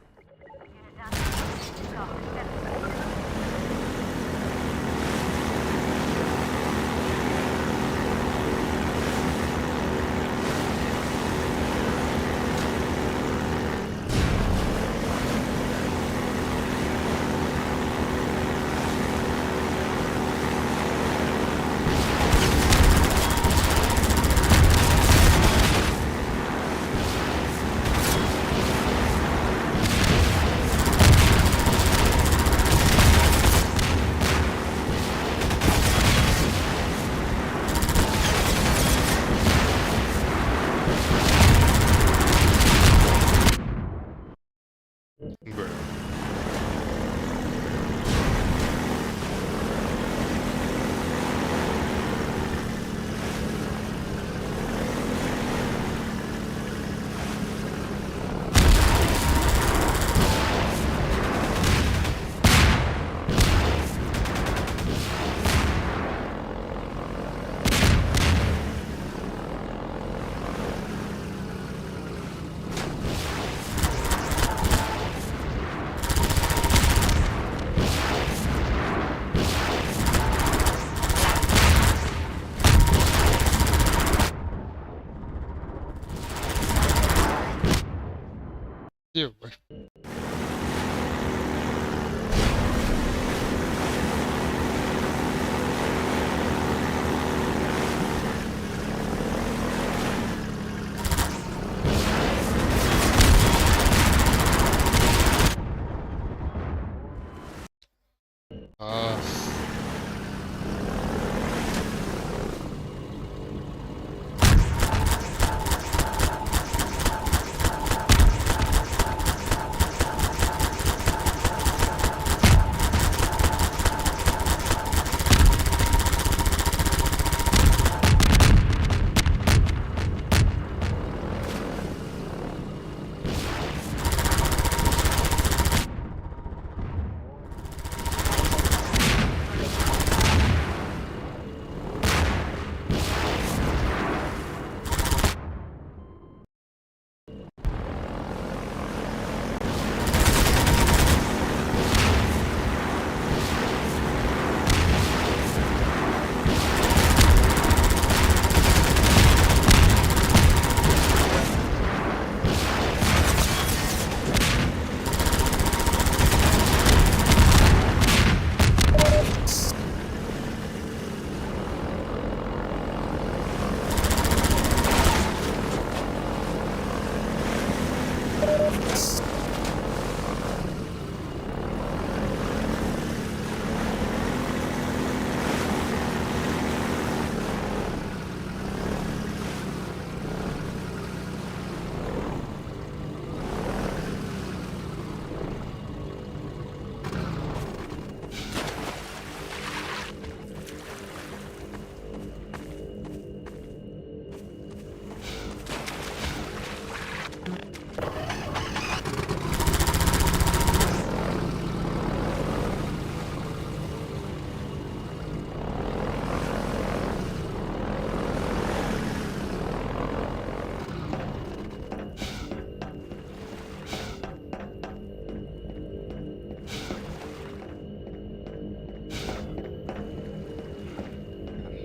U: You.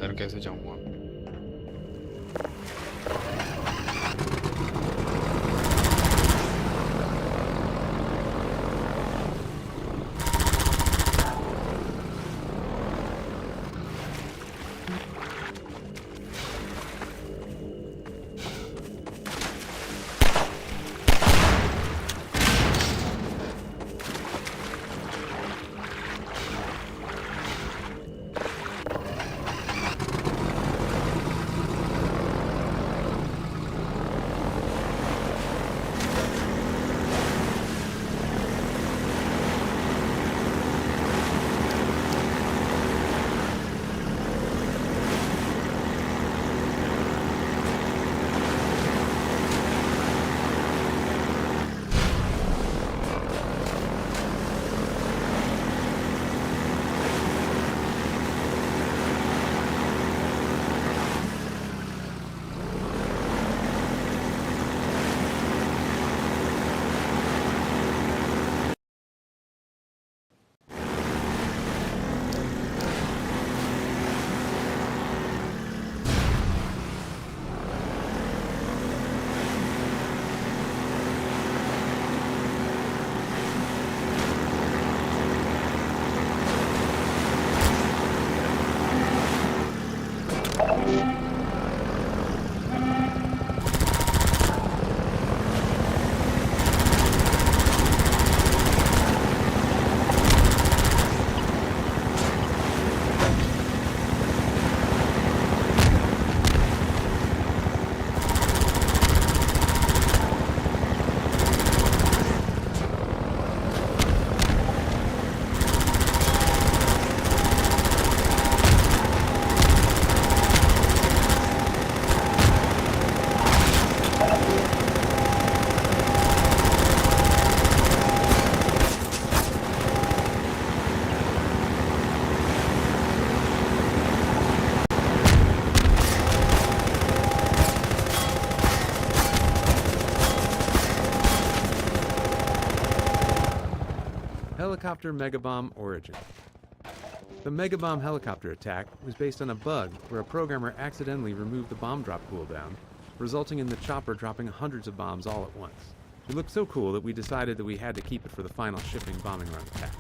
A: अंदर कैसे जाऊंगा?
N: Helicopter Megabomb Origin. The Megabomb helicopter attack was based on a bug where a programmer accidentally removed the bomb drop cooldown, resulting in the chopper dropping hundreds of bombs all at once. It looked so cool that we decided that we had to keep it for the final shipping bombing run attack.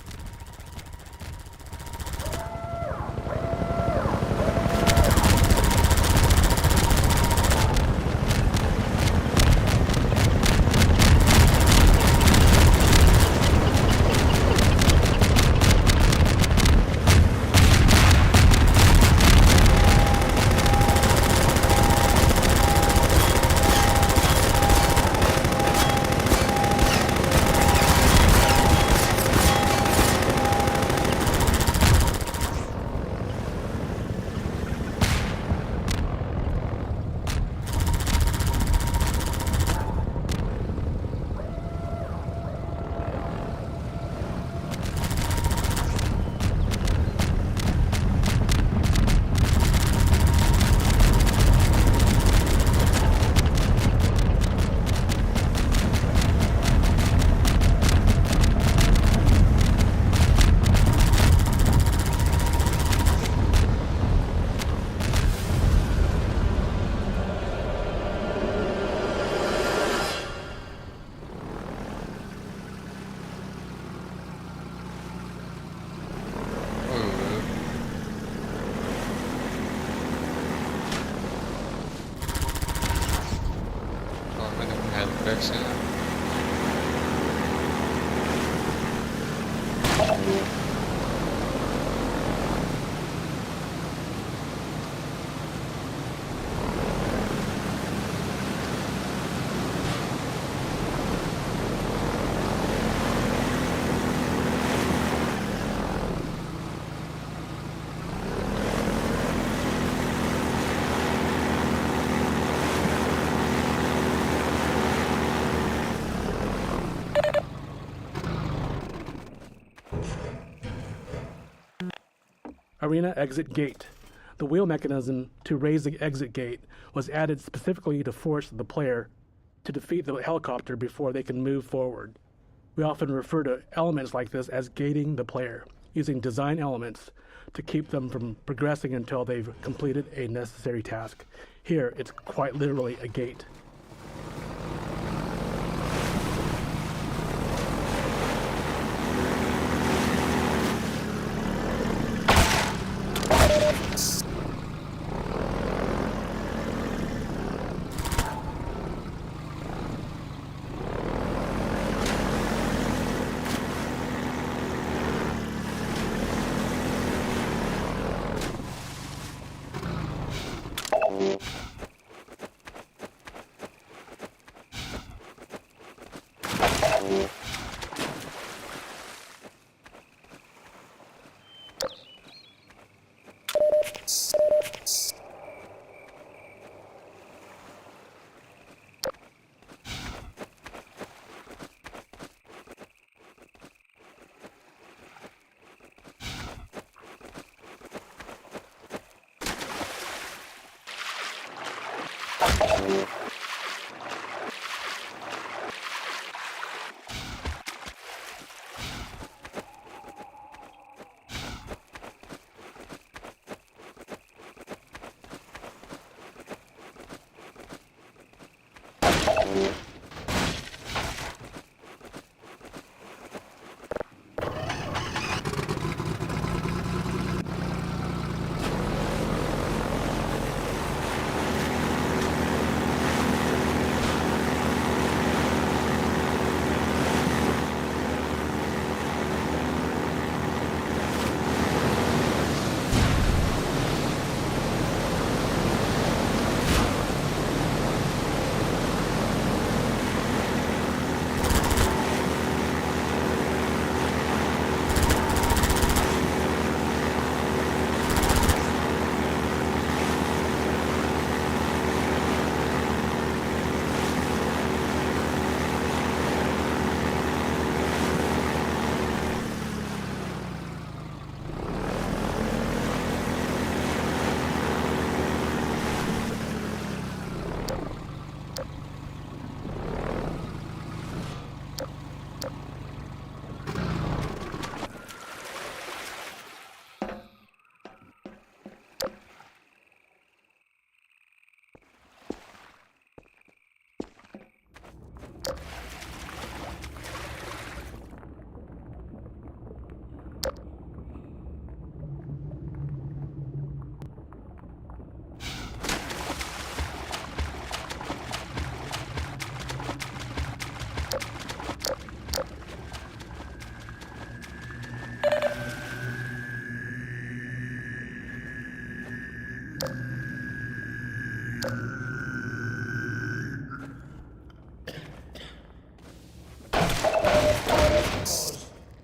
A: और मैं देखूँ help bags हैं।
E: Arena Exit Gate. The wheel mechanism to raise the exit gate was added specifically to force the player to defeat the helicopter before they can move forward. We often refer to elements like this as gating the player, using design elements to keep them from progressing until they've completed a necessary task. Here, it's quite literally a gate.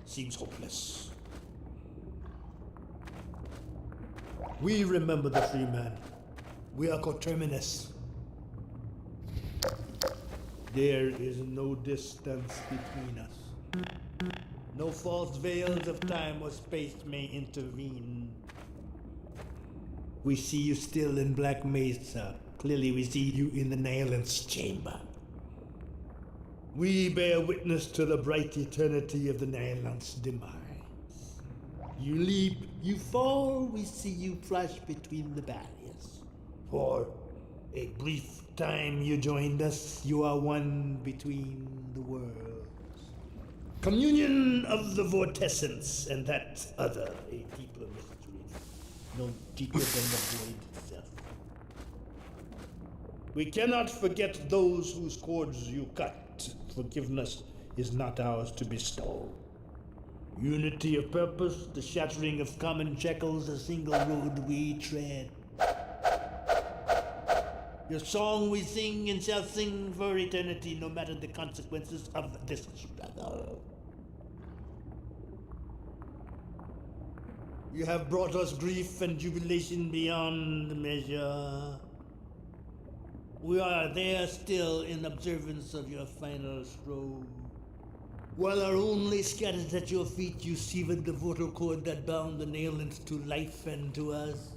R: Seems hopeless. We remember the free man. We are coterminous. There is no distance between us. No false veils of time or space may intervene. We see you still in Black Mesa. Clearly we see you in the Nihilant's chamber. We bear witness to the bright eternity of the Nihilant's demise. You leap, you fall, we see you flash between the barriers. For a brief time you joined us, you are one between the worlds. Communion of the vortescence and that other, a deeper mystery, no deeper than the void itself. We cannot forget those whose cords you cut. Forgiveness is not ours to bestow. Unity of purpose, the shattering of common shackles, a single road we tread. Your song we sing and shall sing for eternity, no matter the consequences of this struggle. You have brought us grief and jubilation beyond measure. We are there still in observance of your final stroke. While our only scattered at your feet, you severed the vortal cord that bound the Nailants to life and to us.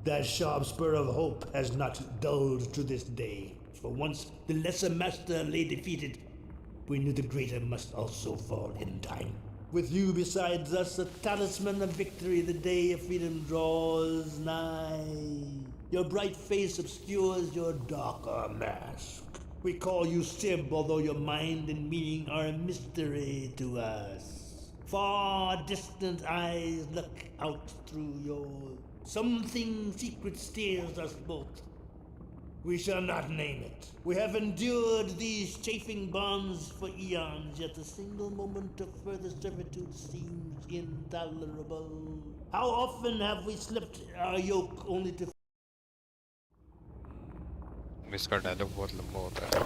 R: That sharp spur of hope has not dulled to this day. For once the lesser master lay defeated, we knew the greater must also fall in time. With you besides us, a talisman of victory, the day of freedom draws nigh. Your bright face obscures your darker mask. We call you Sib, although your mind and meaning are a mystery to us. Far distant eyes look out through yours. Something secret steers us both. We shall not name it. We have endured these chafing bonds for eons, yet a single moment of further servitude seems intolerable. How often have we slipped our yoke only to...
A: इसका dialogue बहुत लंबा होता है.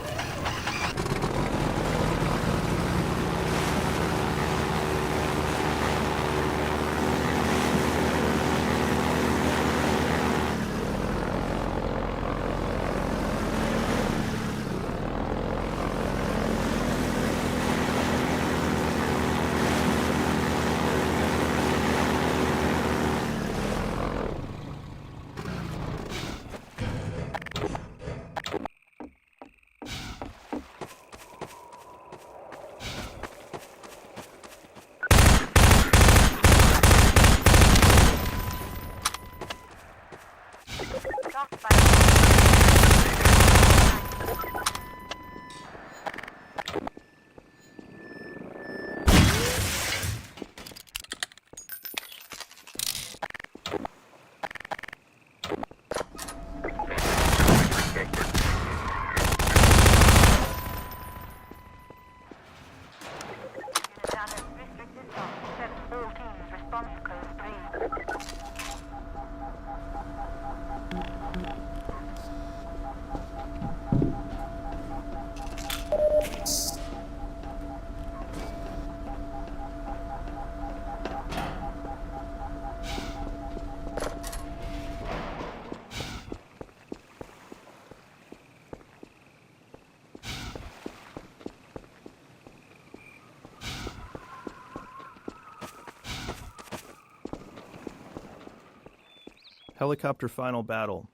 L: Helicopter Final Battle.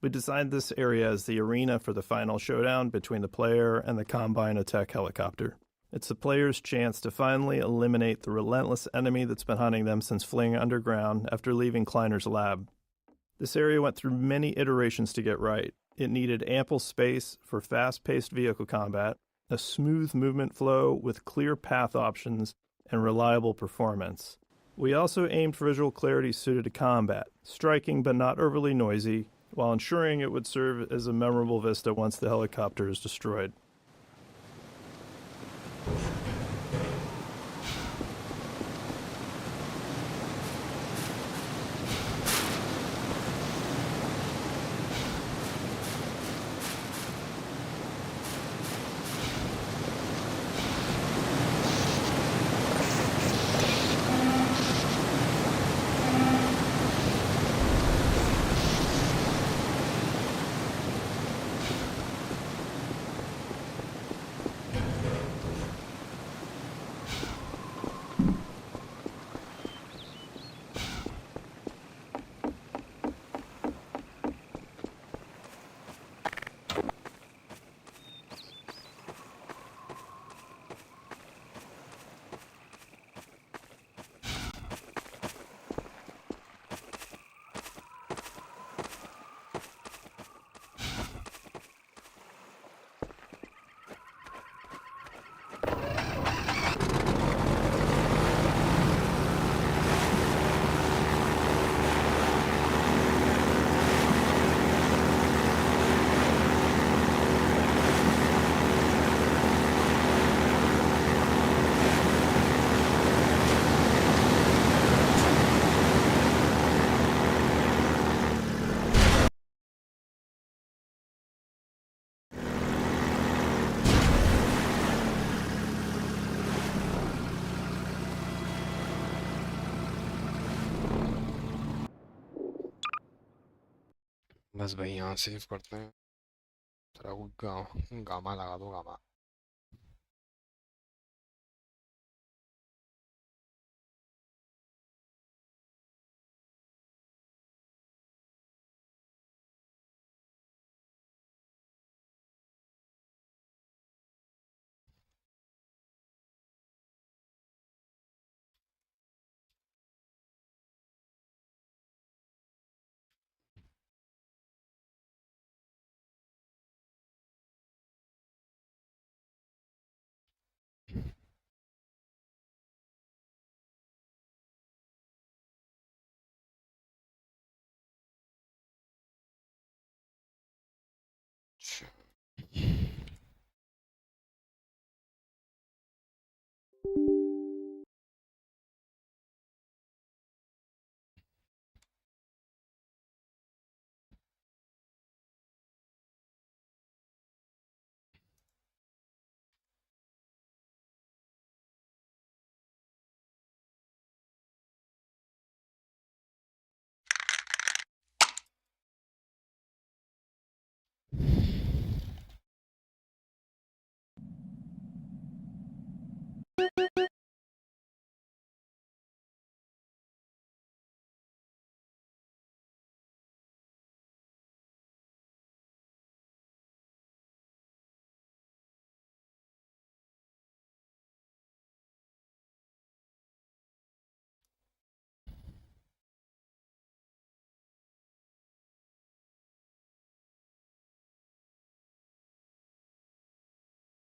L: We designed this area as the arena for the final showdown between the player and the Combine attack helicopter. It's the player's chance to finally eliminate the relentless enemy that's been hunting them since fleeing underground after leaving Kleiner's lab. This area went through many iterations to get right. It needed ample space for fast-paced vehicle combat, a smooth movement flow with clear path options, and reliable performance. We also aimed for visual clarity suited to combat, striking but not overly noisy, while ensuring it would serve as a memorable vista once the helicopter is destroyed.
A: बस भाई यहाँ save करते हैं. Gamma लगा दो gamma.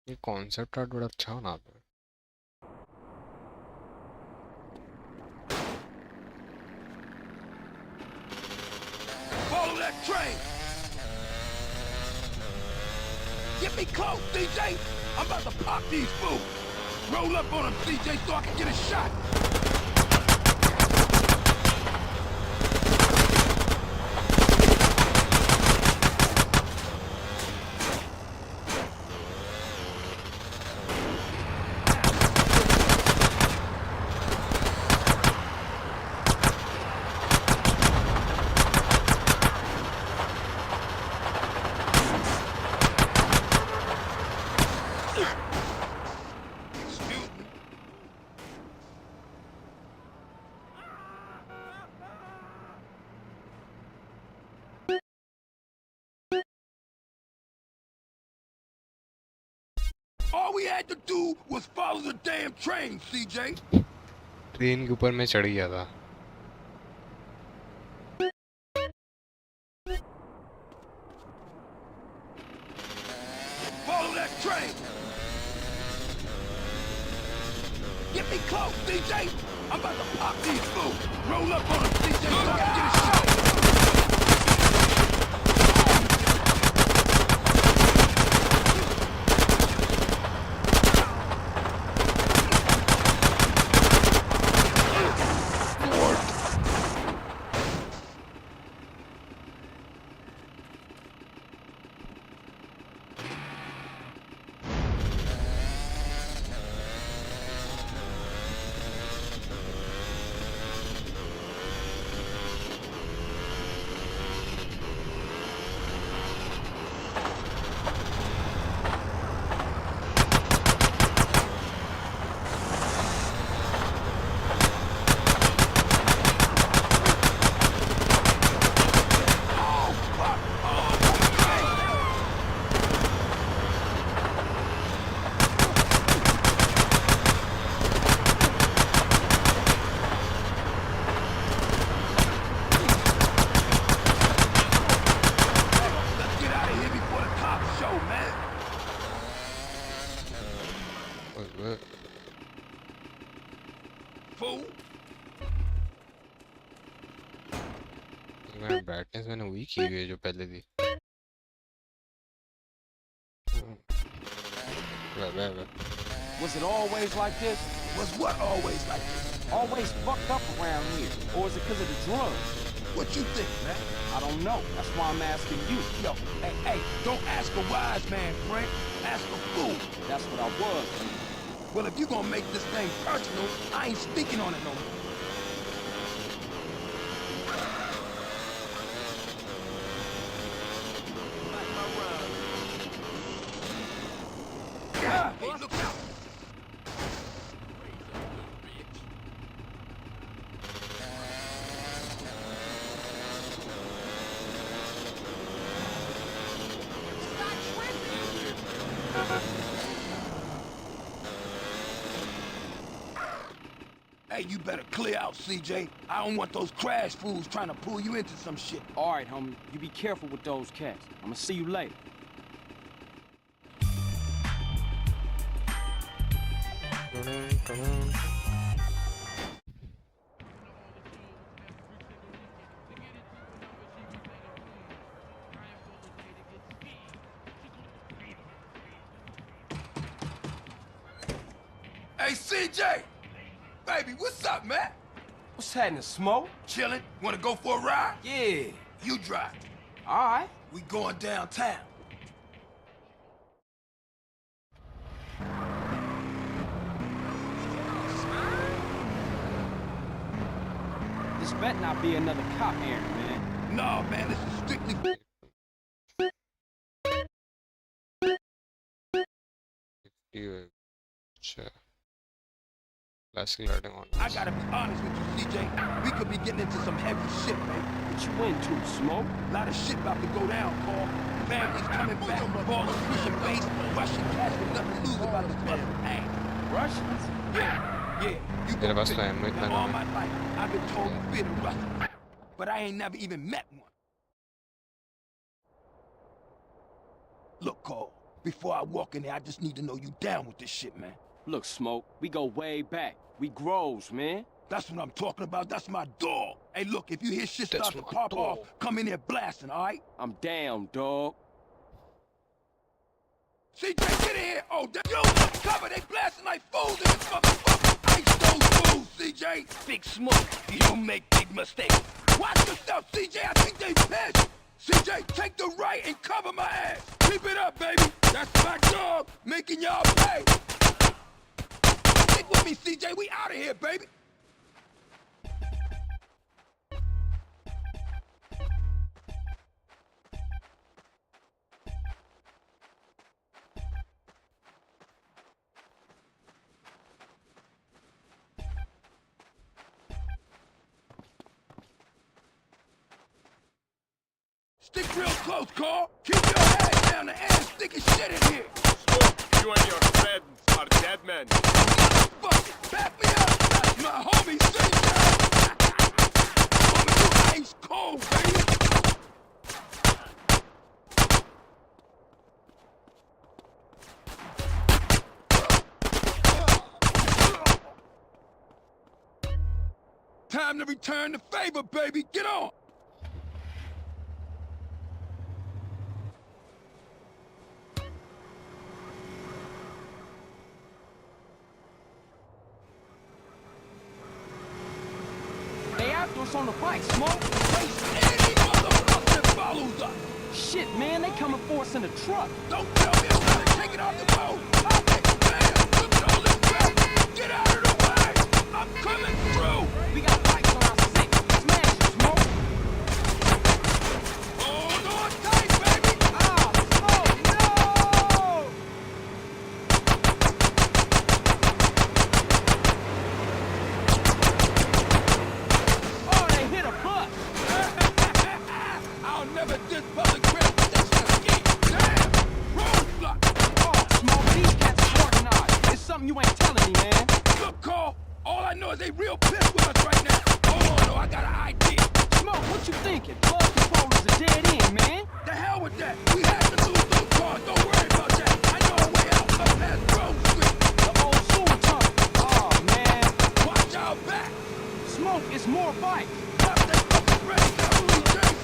A: ये concept art बड़ा अच्छा बना था।
I: Follow that train! Get me close, DJ! I'm about to pop these fools! Roll up on them, DJ, so I can get a shot! All we had to do was follow the damn train, CJ.
A: Train के ऊपर मैं चढ़ गया था।
I: Follow that train. Get me close, CJ. I'm about to pop these fools. Roll up on them, CJ, so I can get a shot.
A: मैं brightness मैंने वही की हुई है जो पहले थी।
V: Was it always like this?
I: Was what always like this?
V: Always fucked up around here? Or is it because of the drugs?
I: What you think, man?
V: I don't know. That's why I'm asking you.
I: Yo, hey, don't ask a wise man, Frank. Ask a fool.
V: That's what I was.
I: Well, if you're gonna make this thing personal, I ain't speaking on it no more. Hey, look out! Hey, you better clear out, CJ. I don't want those crash fools trying to pull you into some shit.
V: All right, homie. You be careful with those cats. I'm gonna see you later.
I: Hey, CJ! Baby, what's up, man?
V: What's happening, Smoke?
I: Chillin'? Wanna go for a ride?
V: Yeah.
I: You drive.
V: All right.
I: We going downtown.
V: This better not be another cop errand, man.
I: No, man, this is strictly...
A: अच्छा Classic lighting on.
I: I gotta be honest with you, CJ. We could be getting into some heavy shit, man.
V: What you into, Smoke?
I: A lot of shit about to go down, Paul. Families coming back, ballers pushing base, Russian cats with nothing to lose about this mother. Hey,
V: Russians?
I: Yeah. You
A: तेरे
I: go
A: पास तो
I: figure.
A: ammo इतना
I: Now, all
A: come
I: my
A: है.
I: life, I've been told to fear the Russians, but I ain't never even met one. Look, Cole, before I walk in there, I just need to know you down with this shit, man.
V: Look, Smoke, we go way back. We grows, man.
I: That's what I'm talking about. That's my dog. Hey, look, if you hear shit start to pop off, come in there blasting, all right?
V: I'm down, dog.
I: CJ, get in here. Oh, yo, cover. They blasting like fools in this motherfucker. Ice those fools, CJ. Big Smoke, you don't make big mistakes. Watch yourself, CJ. I think they pissed. CJ, take the right and cover my ass. Keep it up, baby. That's my dog making y'all pay. Stick with me, CJ. We out of here, baby. Stick real close, Carl. Keep your head down. The ass thick as shit in here.
B: Smoke, you and your friends are dead men.
I: Fuck it. Back me up. That's my homie, CJ. Homie, you ice cold, baby. Time to return the favor, baby. Get on.
V: They after us on the bike, Smoke.
I: Any motherfucker that follows us.
V: Shit, man, they coming for us in the truck.
I: Don't tell me I'm trying to take it off the road. Okay, man, look at all this crap. Get out of the way. I'm coming through.
V: We got bikes on our six. Smash it, Smoke.
I: Hold on tight, baby.
V: Ah, Smoke, no! Oh, they hit a butt.
I: I'll never diss public transportation again. Damn! Roadblock!
V: Oh, Smoke, these cats are organized. It's something you ain't telling me, man.
I: Look, Carl, all I know is they real pissed with us right now. Hold on, though, I got an idea.
V: Smoke, what you thinking? Bug control is a dead end, man.
I: The hell with that. We had to lose those cars. Don't worry about that. I know a way out up past Grove Street.
V: The old sewer tunnel. Oh, man.
I: Watch out back.
V: Smoke, it's more bikes.
I: Stop that fucking red cavalry chase.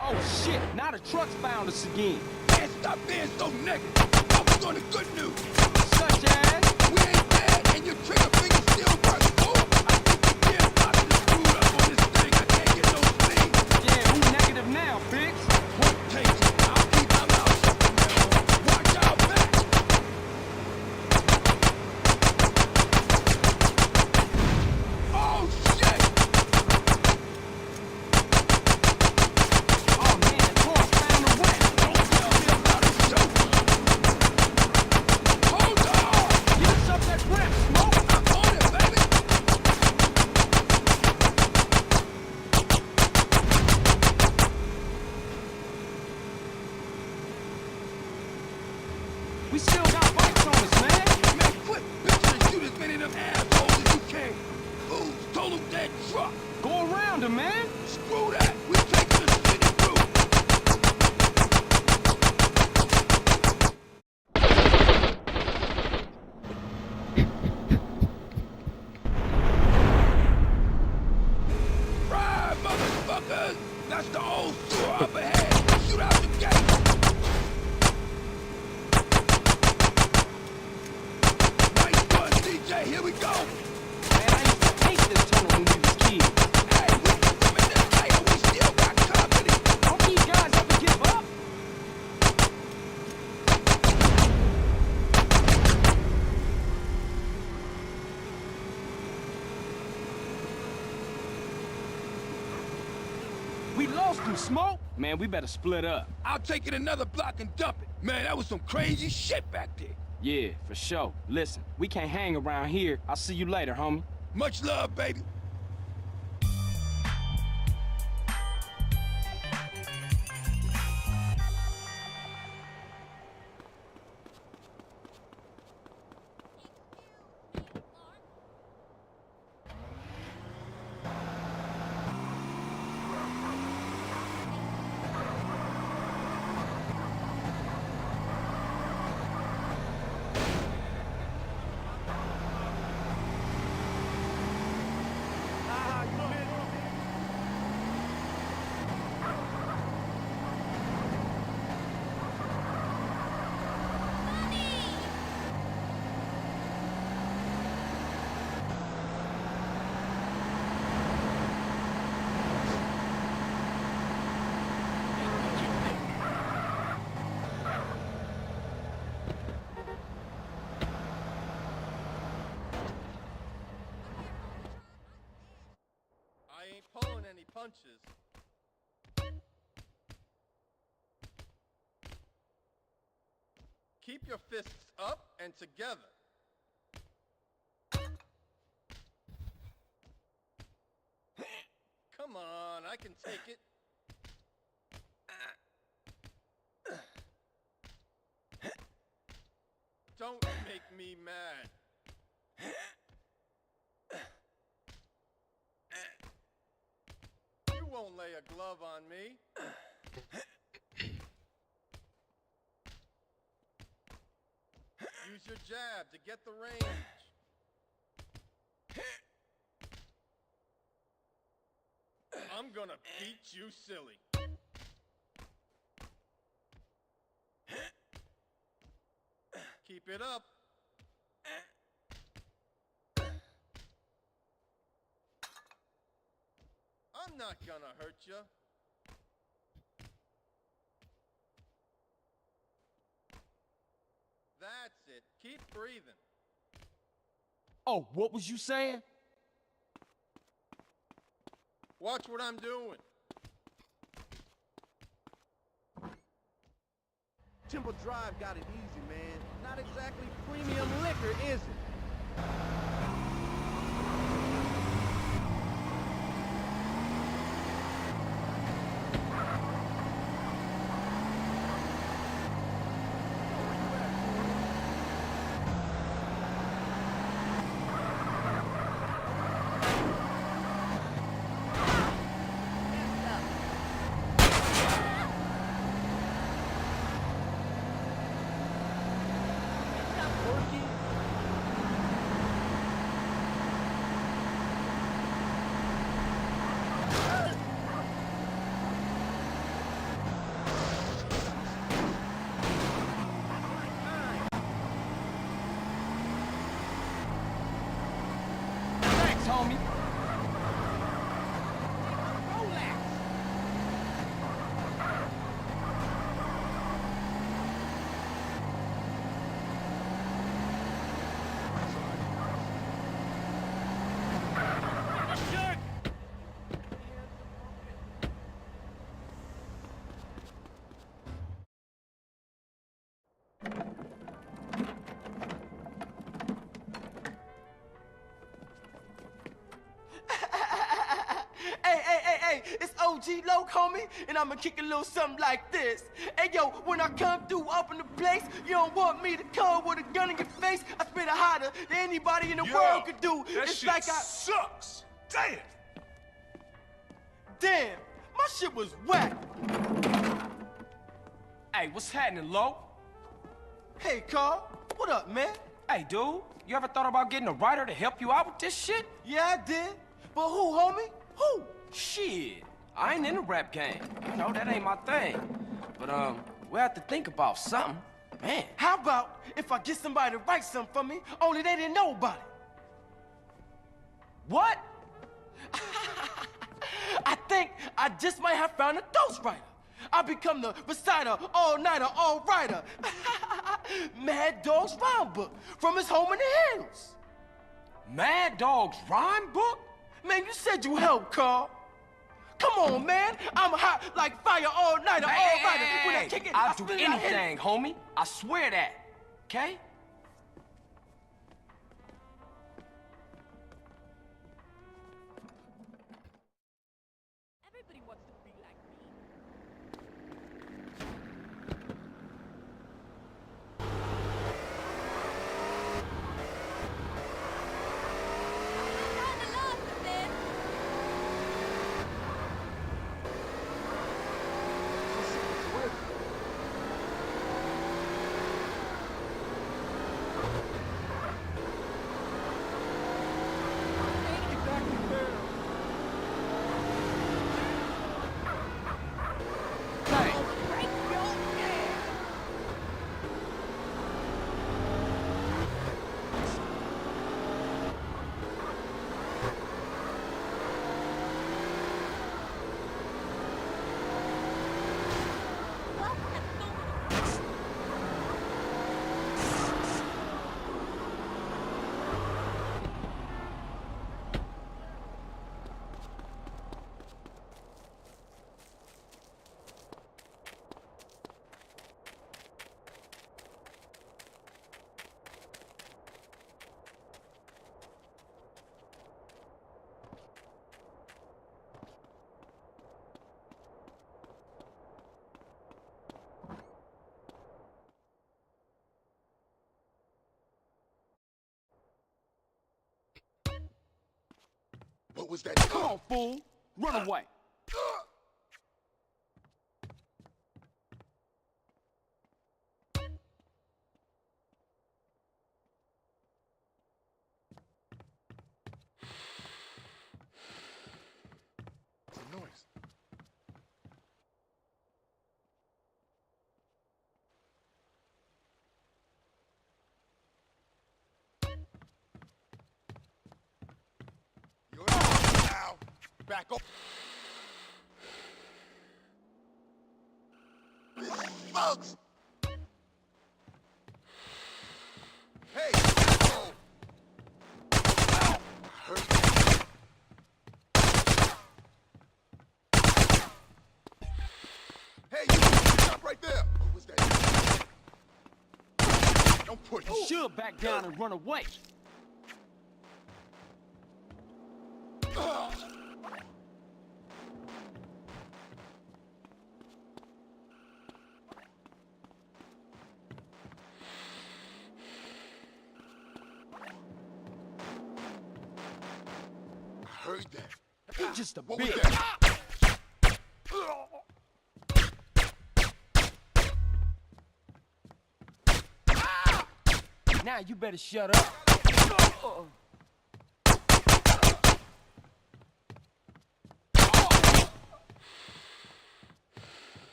V: Oh, shit. Now the truck's found us again.
I: Man, stop being so negative. Focus on the good news.
V: Such as?
I: We ain't dead, and your trigger finger still works, fool. I think the gear box is screwed up on this thing. I can't get no speed.
V: Yeah, who's negative now, Fix?
I: Point taken. I'll keep my mouth shut from now on. Watch out back. Oh, shit.
V: Oh, man, the car's found the way.
I: Don't tell me about a show. Hold on.
V: Get us up that ramp, Smoke.
I: I'm on it, baby.
V: We still got bikes on us, man.
I: Man, quit bitching and shoot as many of them assholes as you can. Fools, total dead truck.
V: Go around him, man.
I: Screw that. We take the city through. Ride, motherfuckers. That's the old sewer up ahead. Shoot out the gate. Nice one, DJ. Here we go.
V: when we was kids. Hey, we can do this later. We still got company. Don't these guys ever give up? We lost him, Smoke. Man, we better split up.
I: I'll take it another block and dump it. Man, that was some crazy shit back there.
V: Yeah, for sure. Listen, we can't hang around here. I'll see you later, homie.
I: Much love, baby.
F: I ain't pulling any punches. Keep your fists up and together. Come on, I can take it. Don't make me mad. You won't lay a glove on me. Use your jab to get the range. I'm gonna beat you silly. Keep it up. I'm not gonna hurt you. That's it. Keep breathing.
V: Oh, what was you saying?
F: Watch what I'm doing.
D: Temple Drive got it easy, man. Not exactly premium liquor, is it?
V: Homie. Hey, it's OG Loc, homie, and I'ma kick a little something like this. Hey, yo, when I come through up in the place, you don't want me to come with a gun in your face. I spit it hotter than anybody in the world could do.
I: That
V: it's
I: shit
V: like
I: sucks. Damn.
V: Damn, my shit was whack. Hey, what's happening, Lo? Hey, Carl, what up, man? Hey, dude, you ever thought about getting a writer to help you out with this shit? Yeah, I did. But who, homie? Who? Shit, I ain't in the rap game. You know, that ain't my thing. But, we have to think about something. Man. How about if I get somebody to write something for me, only they didn't know about it? What? I think I just might have found a ghostwriter. I become the reciter, all-nighter, all-writer. Mad Dog's rhyme book from his home in the hills. Mad Dog's rhyme book? Man, you said you helped, Carl. Come on, man. I'm hot like fire, all-nighter, all-writer. When I kick it, I'll spit do it, I hit it. anything, homie. I swear that. Okay?
I: What was that?
V: Come on, fool. Run away.
I: What's the noise? You're now. Back up. Smokes. Hey, asshole. Ow. Hurt. Hey, you stop right there. What was that? Don't push.
V: You should back down and run away.
I: I heard that.
V: You're just a
I: What was
V: bitch.
I: that?
V: Now you better shut up.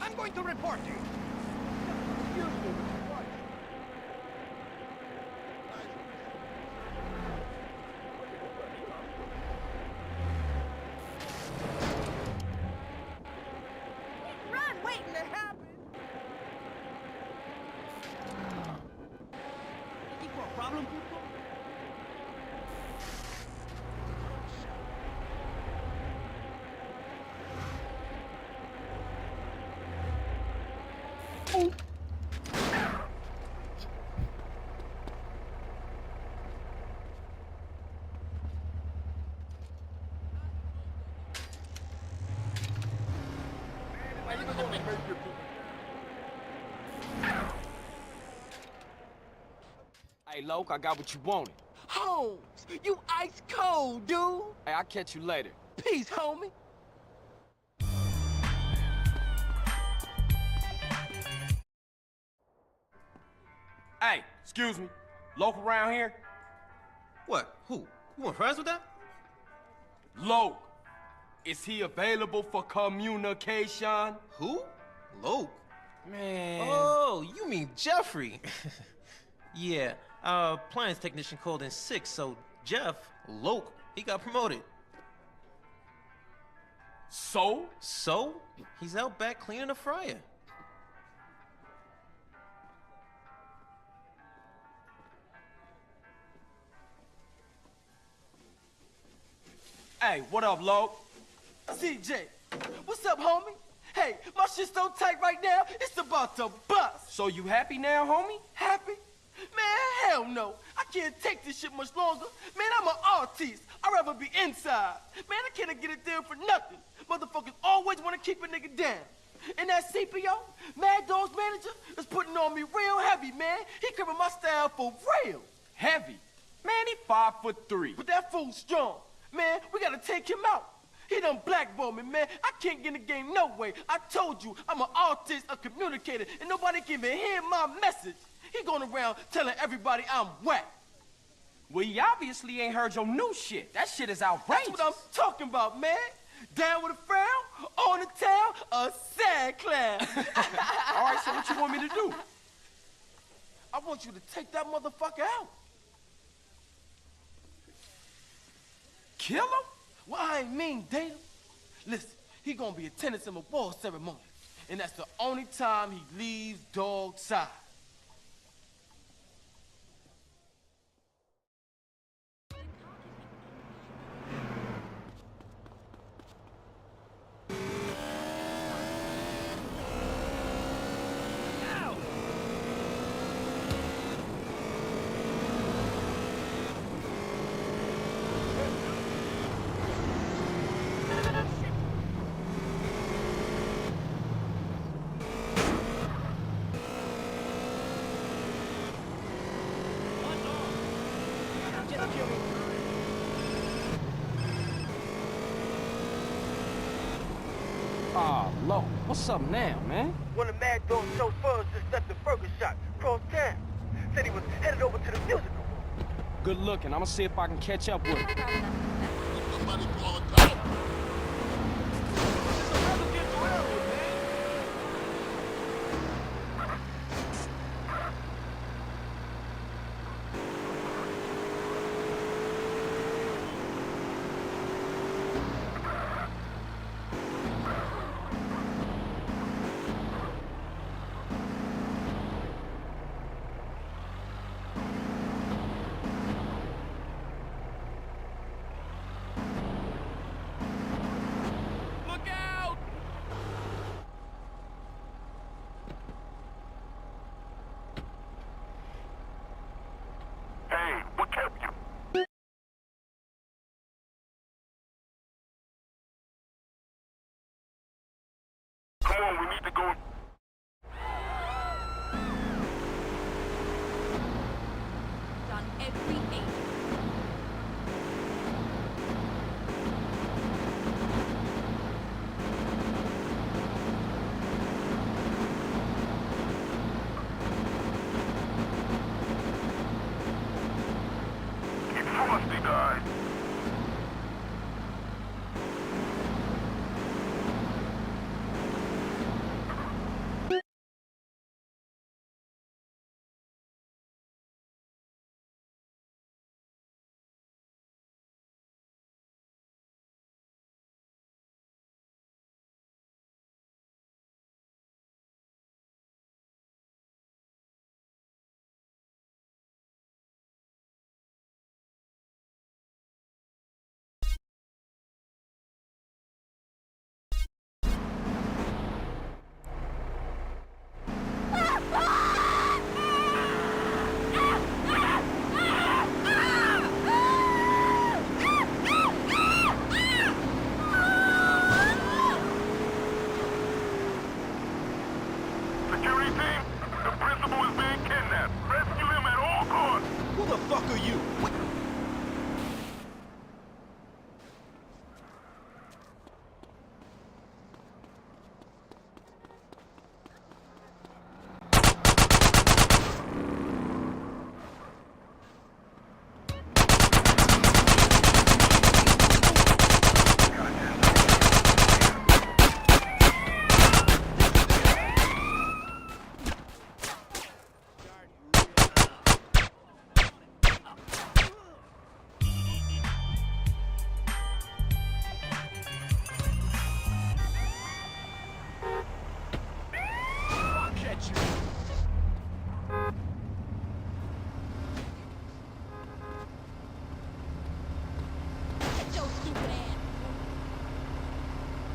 I: I'm going to report you.
V: Run, waiting to happen. You got a problem, people? Loke. I got what you wanted.
I: Holmes, you ice cold, dude.
V: Hey, I'll catch you later.
I: Peace, homie.
V: Hey, excuse me. Loke around here?
G: What? Who? You want fries with that?
V: Loke. Is he available for communication?
G: Who? Loke?
V: Man.
G: Oh, you mean Jeffrey. Yeah, our appliance technician called in sick, so Jeff, Loke, he got promoted.
V: So?
G: So? He's out back cleaning the fryer.
V: Hey, what up, Loke?
I: CJ, what's up, homie? Hey, my shit's so tight right now, it's about to bust.
V: So you happy now, homie?
I: Happy? Man, hell no. I can't take this shit much longer. Man, I'm an artiste. I'd rather be inside. Man, I can't get it there for nothing. Motherfuckers always want to keep a nigga down. And that CPO, Mad Dog's manager, is putting on me real heavy, man. He covering my style for real.
V: Heavy? Man, he 5'3".
I: But that fool's strong. Man, we gotta take him out. He done blackballed me, man. I can't get in the game no way. I told you, I'm an artist, a communicator, and nobody can even hear my message. He going around telling everybody I'm whack.
V: Well, he obviously ain't heard your new shit. That shit is outrageous.
I: That's what I'm talking about, man. Down with a frown, on the town, a sad clown.
V: All right, so what you want me to do?
I: I want you to take that motherfucker out.
V: Kill him?
I: Well, I ain't mean date him. Listen, he gonna be attending some award ceremony, and that's the only time he leaves dog's side.
V: Loke, what's up now, man?
I: One of Mad Dog's chauffeurs just left the burger shop across town. Said he was headed over to the musical.
V: Good looking. I'm gonna see if I can catch up with him.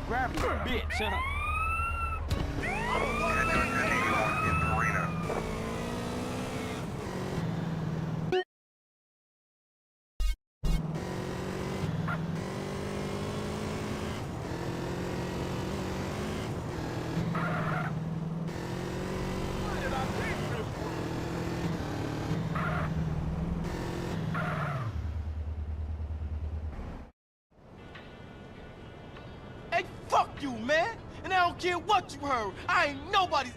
V: Gravity's a bitch, huh? Hey, fuck you, man! And I don't care what you heard. I ain't nobody's...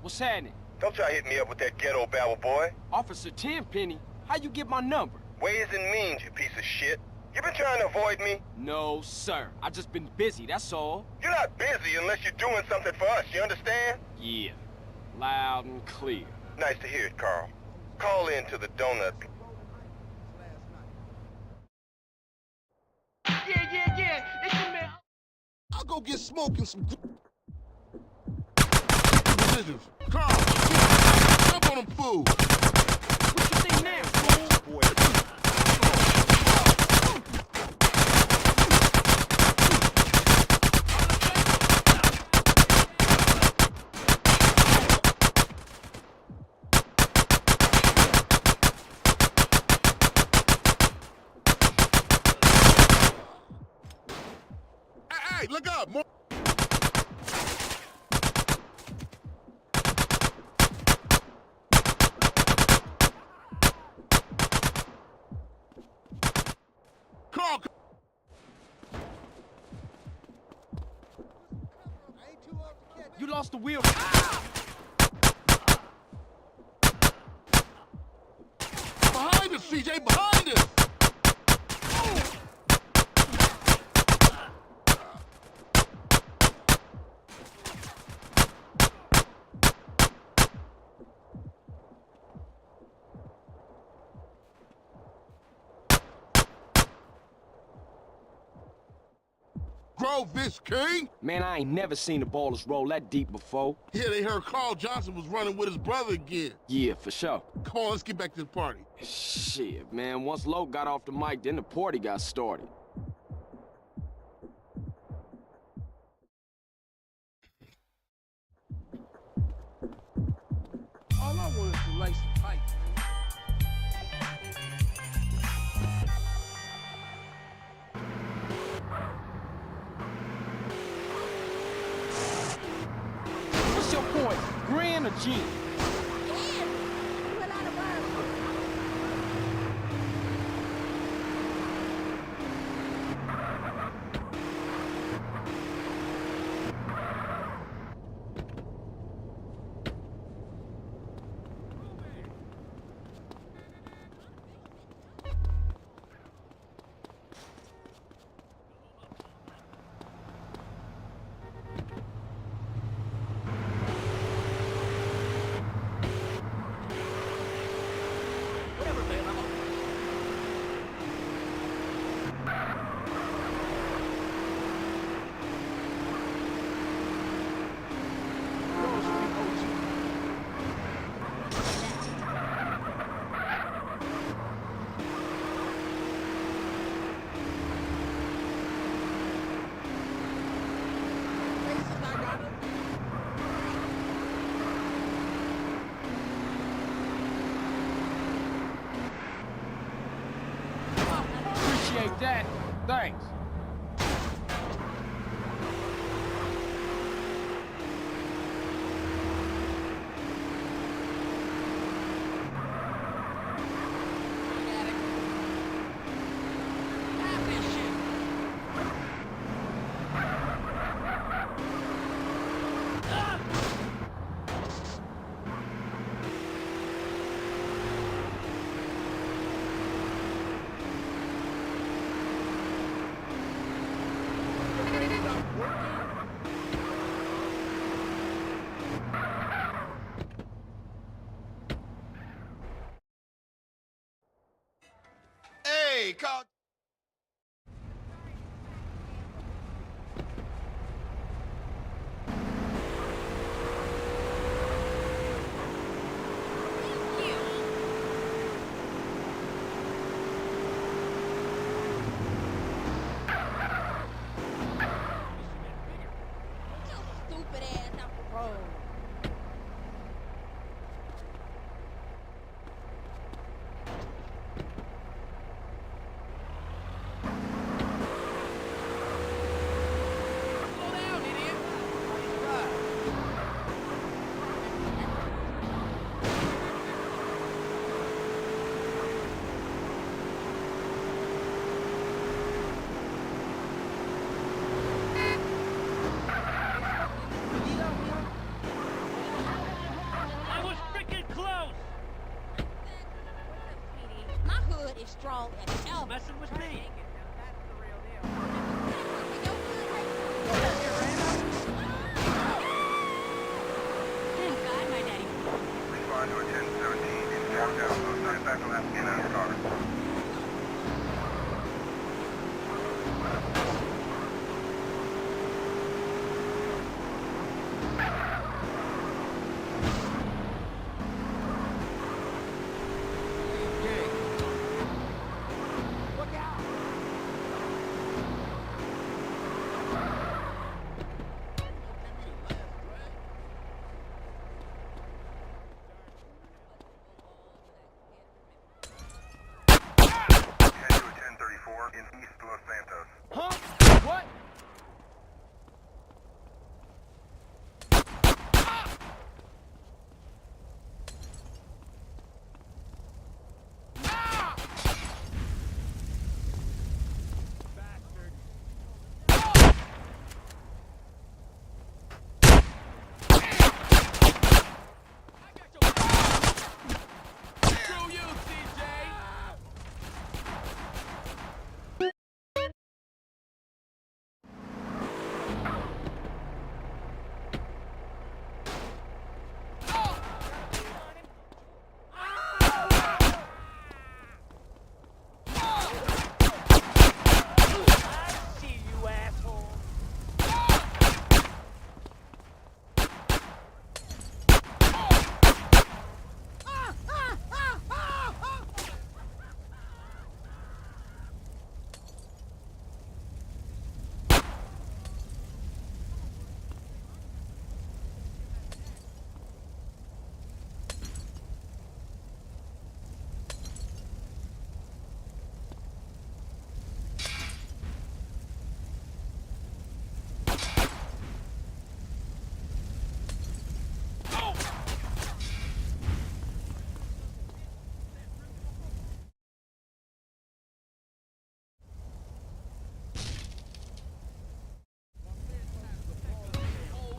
V: What's happening?
I: Don't try to hit me up with that ghetto babble, boy.
V: Officer Tenpenny, how you get my number?
I: Ways and means, you piece of shit. You been trying to avoid me?
V: No, sir. I just been busy, that's all.
I: You're not busy unless you're doing something for us, you understand?
V: Yeah. Loud and clear.
I: Nice to hear it, Carl. Call in to the donut.
V: Yeah. It's your man.
I: I'll go get smoke and some... decisions. Carl, jump on them fools.
V: What you think now, fool?
I: Hey, look up! More. Carl!
V: You lost the wheel.
I: Behind us, CJ! Behind us! This King?
V: Man, I ain't never seen the ballers roll that deep before.
I: Yeah, they heard Carl Johnson was running with his brother again.
V: Yeah, for sure.
I: Come on, let's get back to the party.
V: Shit, man. Once Lo got off the mic, then the party got started.
I: All I want is to light some pipes.
V: on the Jeep. Appreciate that. Thanks.
I: Hey, call.
K: Stupid ass off the road.
F: I was freaking close!
K: My hood is strong as hell.
F: Messing with me.
K: Thank God my daddy.
I: Respond to a 1017 in Georgetown. Those suspects will have to get out of the car.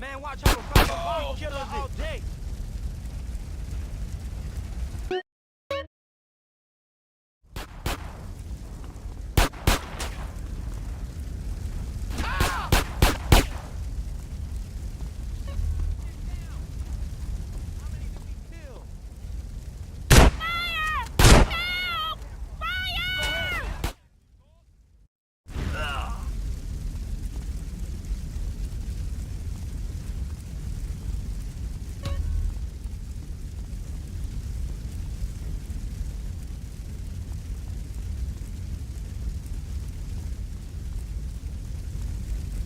V: Man, watch how we're fighting body killers all day.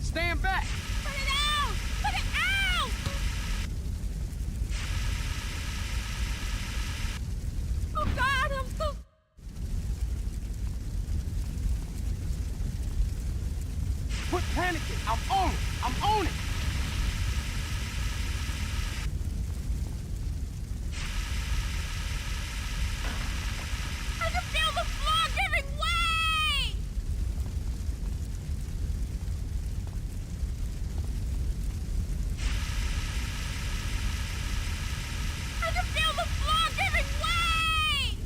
V: Stand back!
K: Put it out! Put it out! Oh God, I'm so...
V: Quit panicking! I'm on it! I'm on it!
K: I can feel the floor giving way! I can feel the floor giving way!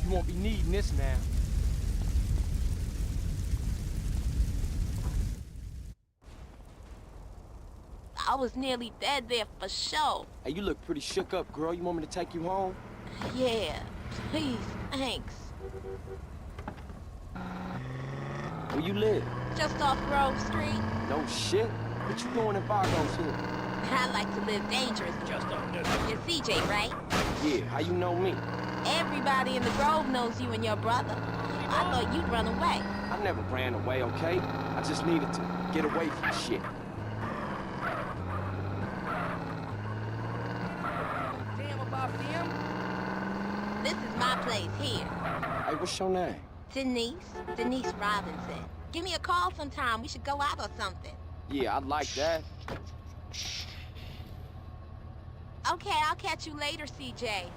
V: You won't be needing this now.
K: I was nearly dead there for sure.
V: Hey, you look pretty shook up, girl. You want me to take you home?
K: Yeah, please, thanks.
V: Where you live?
K: Just off Grove Street.
V: No shit. What you doing in Fargo's here?
K: I like to live dangerous. Just on this. You're CJ, right?
V: Yeah, how you know me?
K: Everybody in the Grove knows you and your brother. I thought you'd run away.
V: I never ran away, okay? I just needed to get away from shit.
K: Damn about them. This is my place here.
V: Hey, what's your name?
K: Denise Robinson. Give me a call sometime. We should go out or something.
V: Yeah, I'd like that.
K: Okay, I'll catch you later, CJ.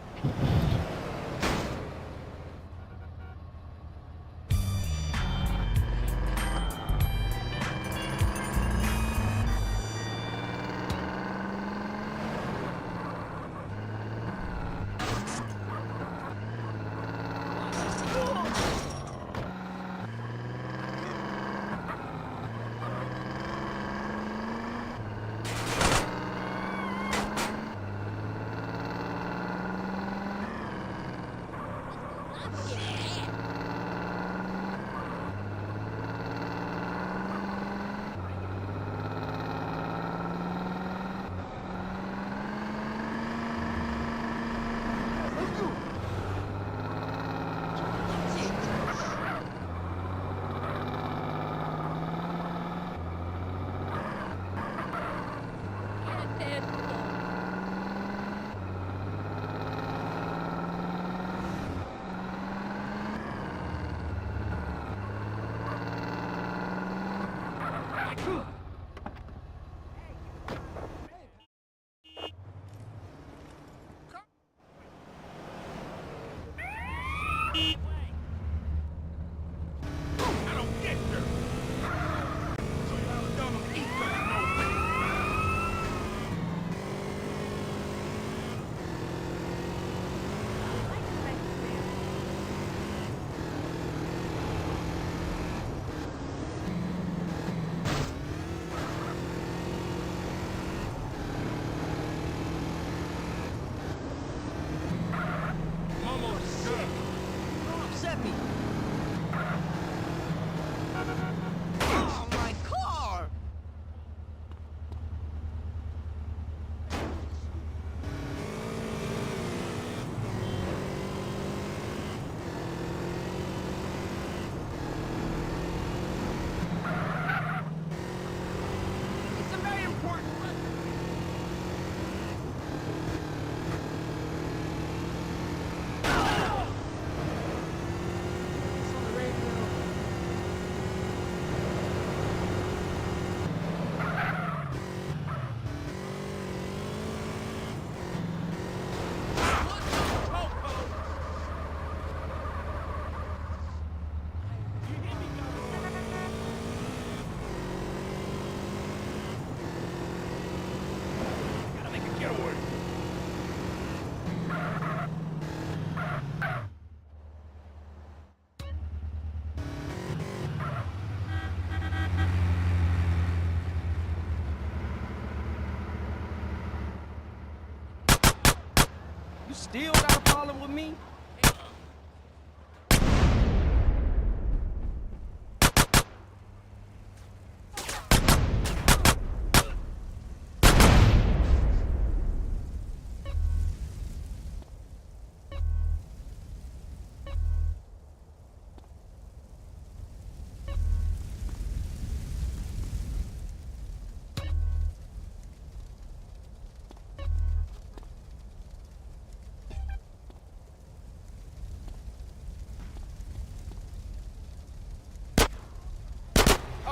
V: You still got a problem with me?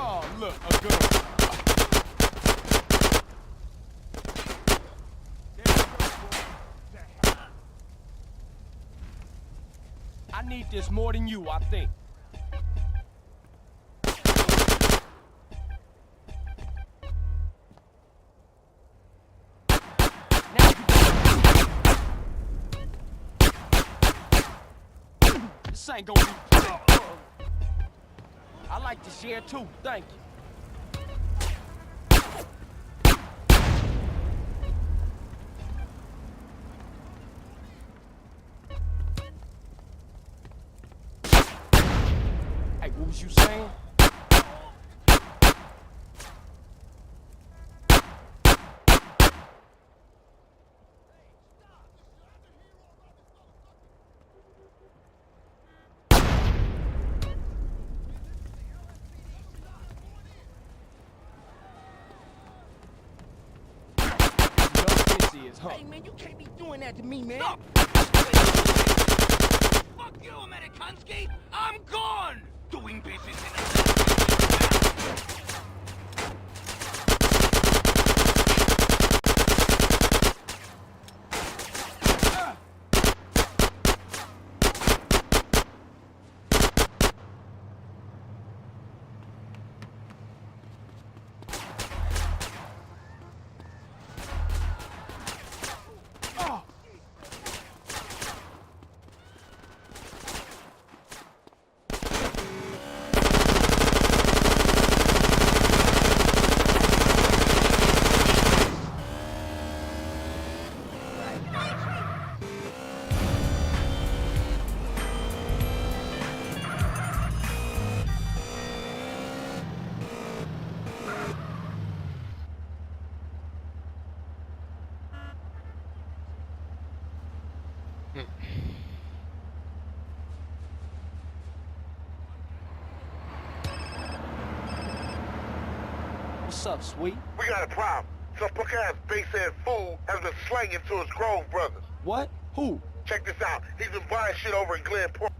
F: Oh, look, a gun.
V: I need this more than you, I think. This ain't gonna be. I like to share too, thank you. Hey, what was you saying?
I: Hey, man, you can't be doing that to me, man. No. Fuck you, Amerikanski. I'm gone. Doing business in
V: What's up, sweet?
M: We got a problem. Some punk-ass base-head fool has been slanging to his Grove brothers.
V: What? Who?
M: Check this out. He's been buying shit over in Glenport.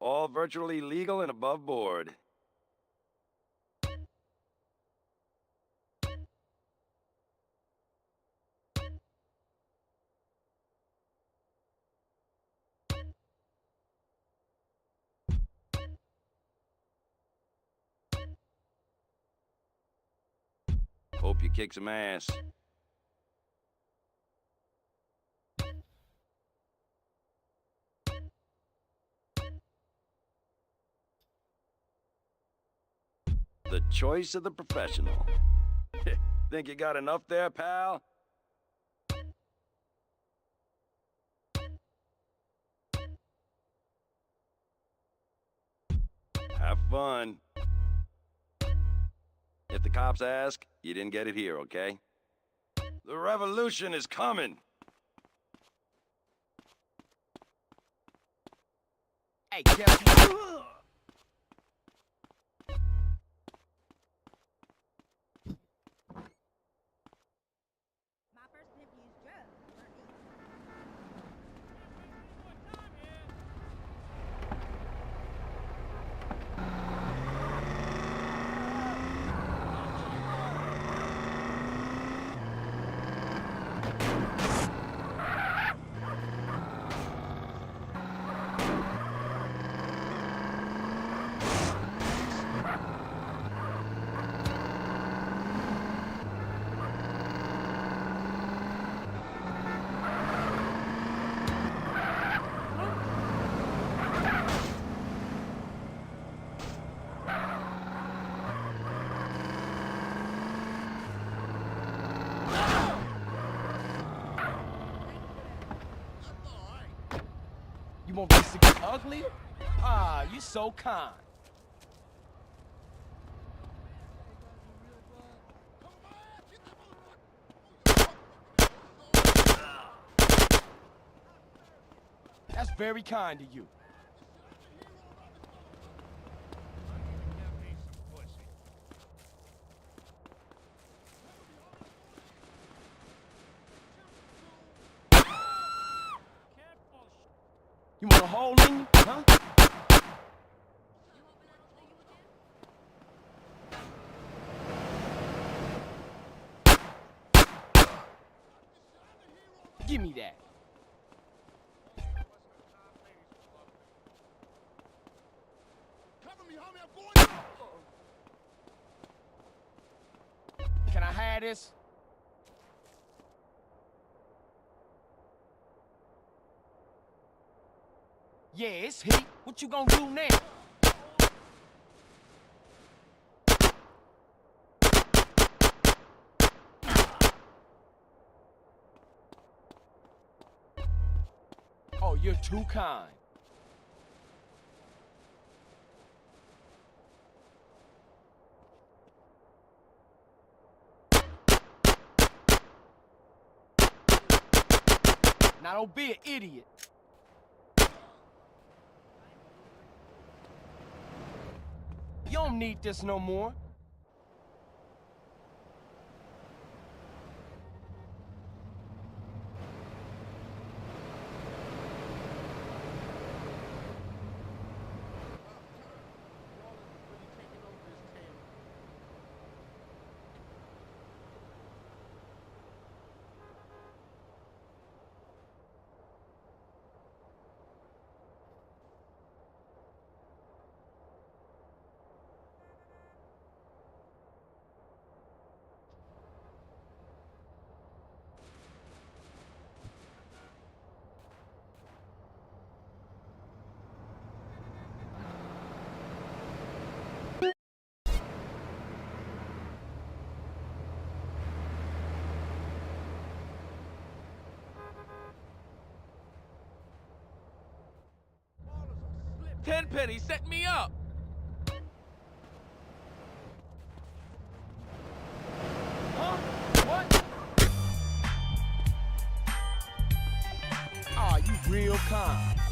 O: All virtually legal and above board. Hope you kick some ass. The choice of the professional. Think you got enough there, pal? Have fun. If the cops ask, you didn't get it here, okay? The revolution is coming.
V: Hey, guess what? You want this to get ugly? Ah, you so kind. That's very kind of you. You want a hole in you, huh? Give me that. Can I have this? Yeah, it's heat. What you gonna do now? Oh, you're too kind. Now don't be an idiot. You don't need this no more.
F: Tenpenny set me up!
V: Huh? What? Aw, you real kind.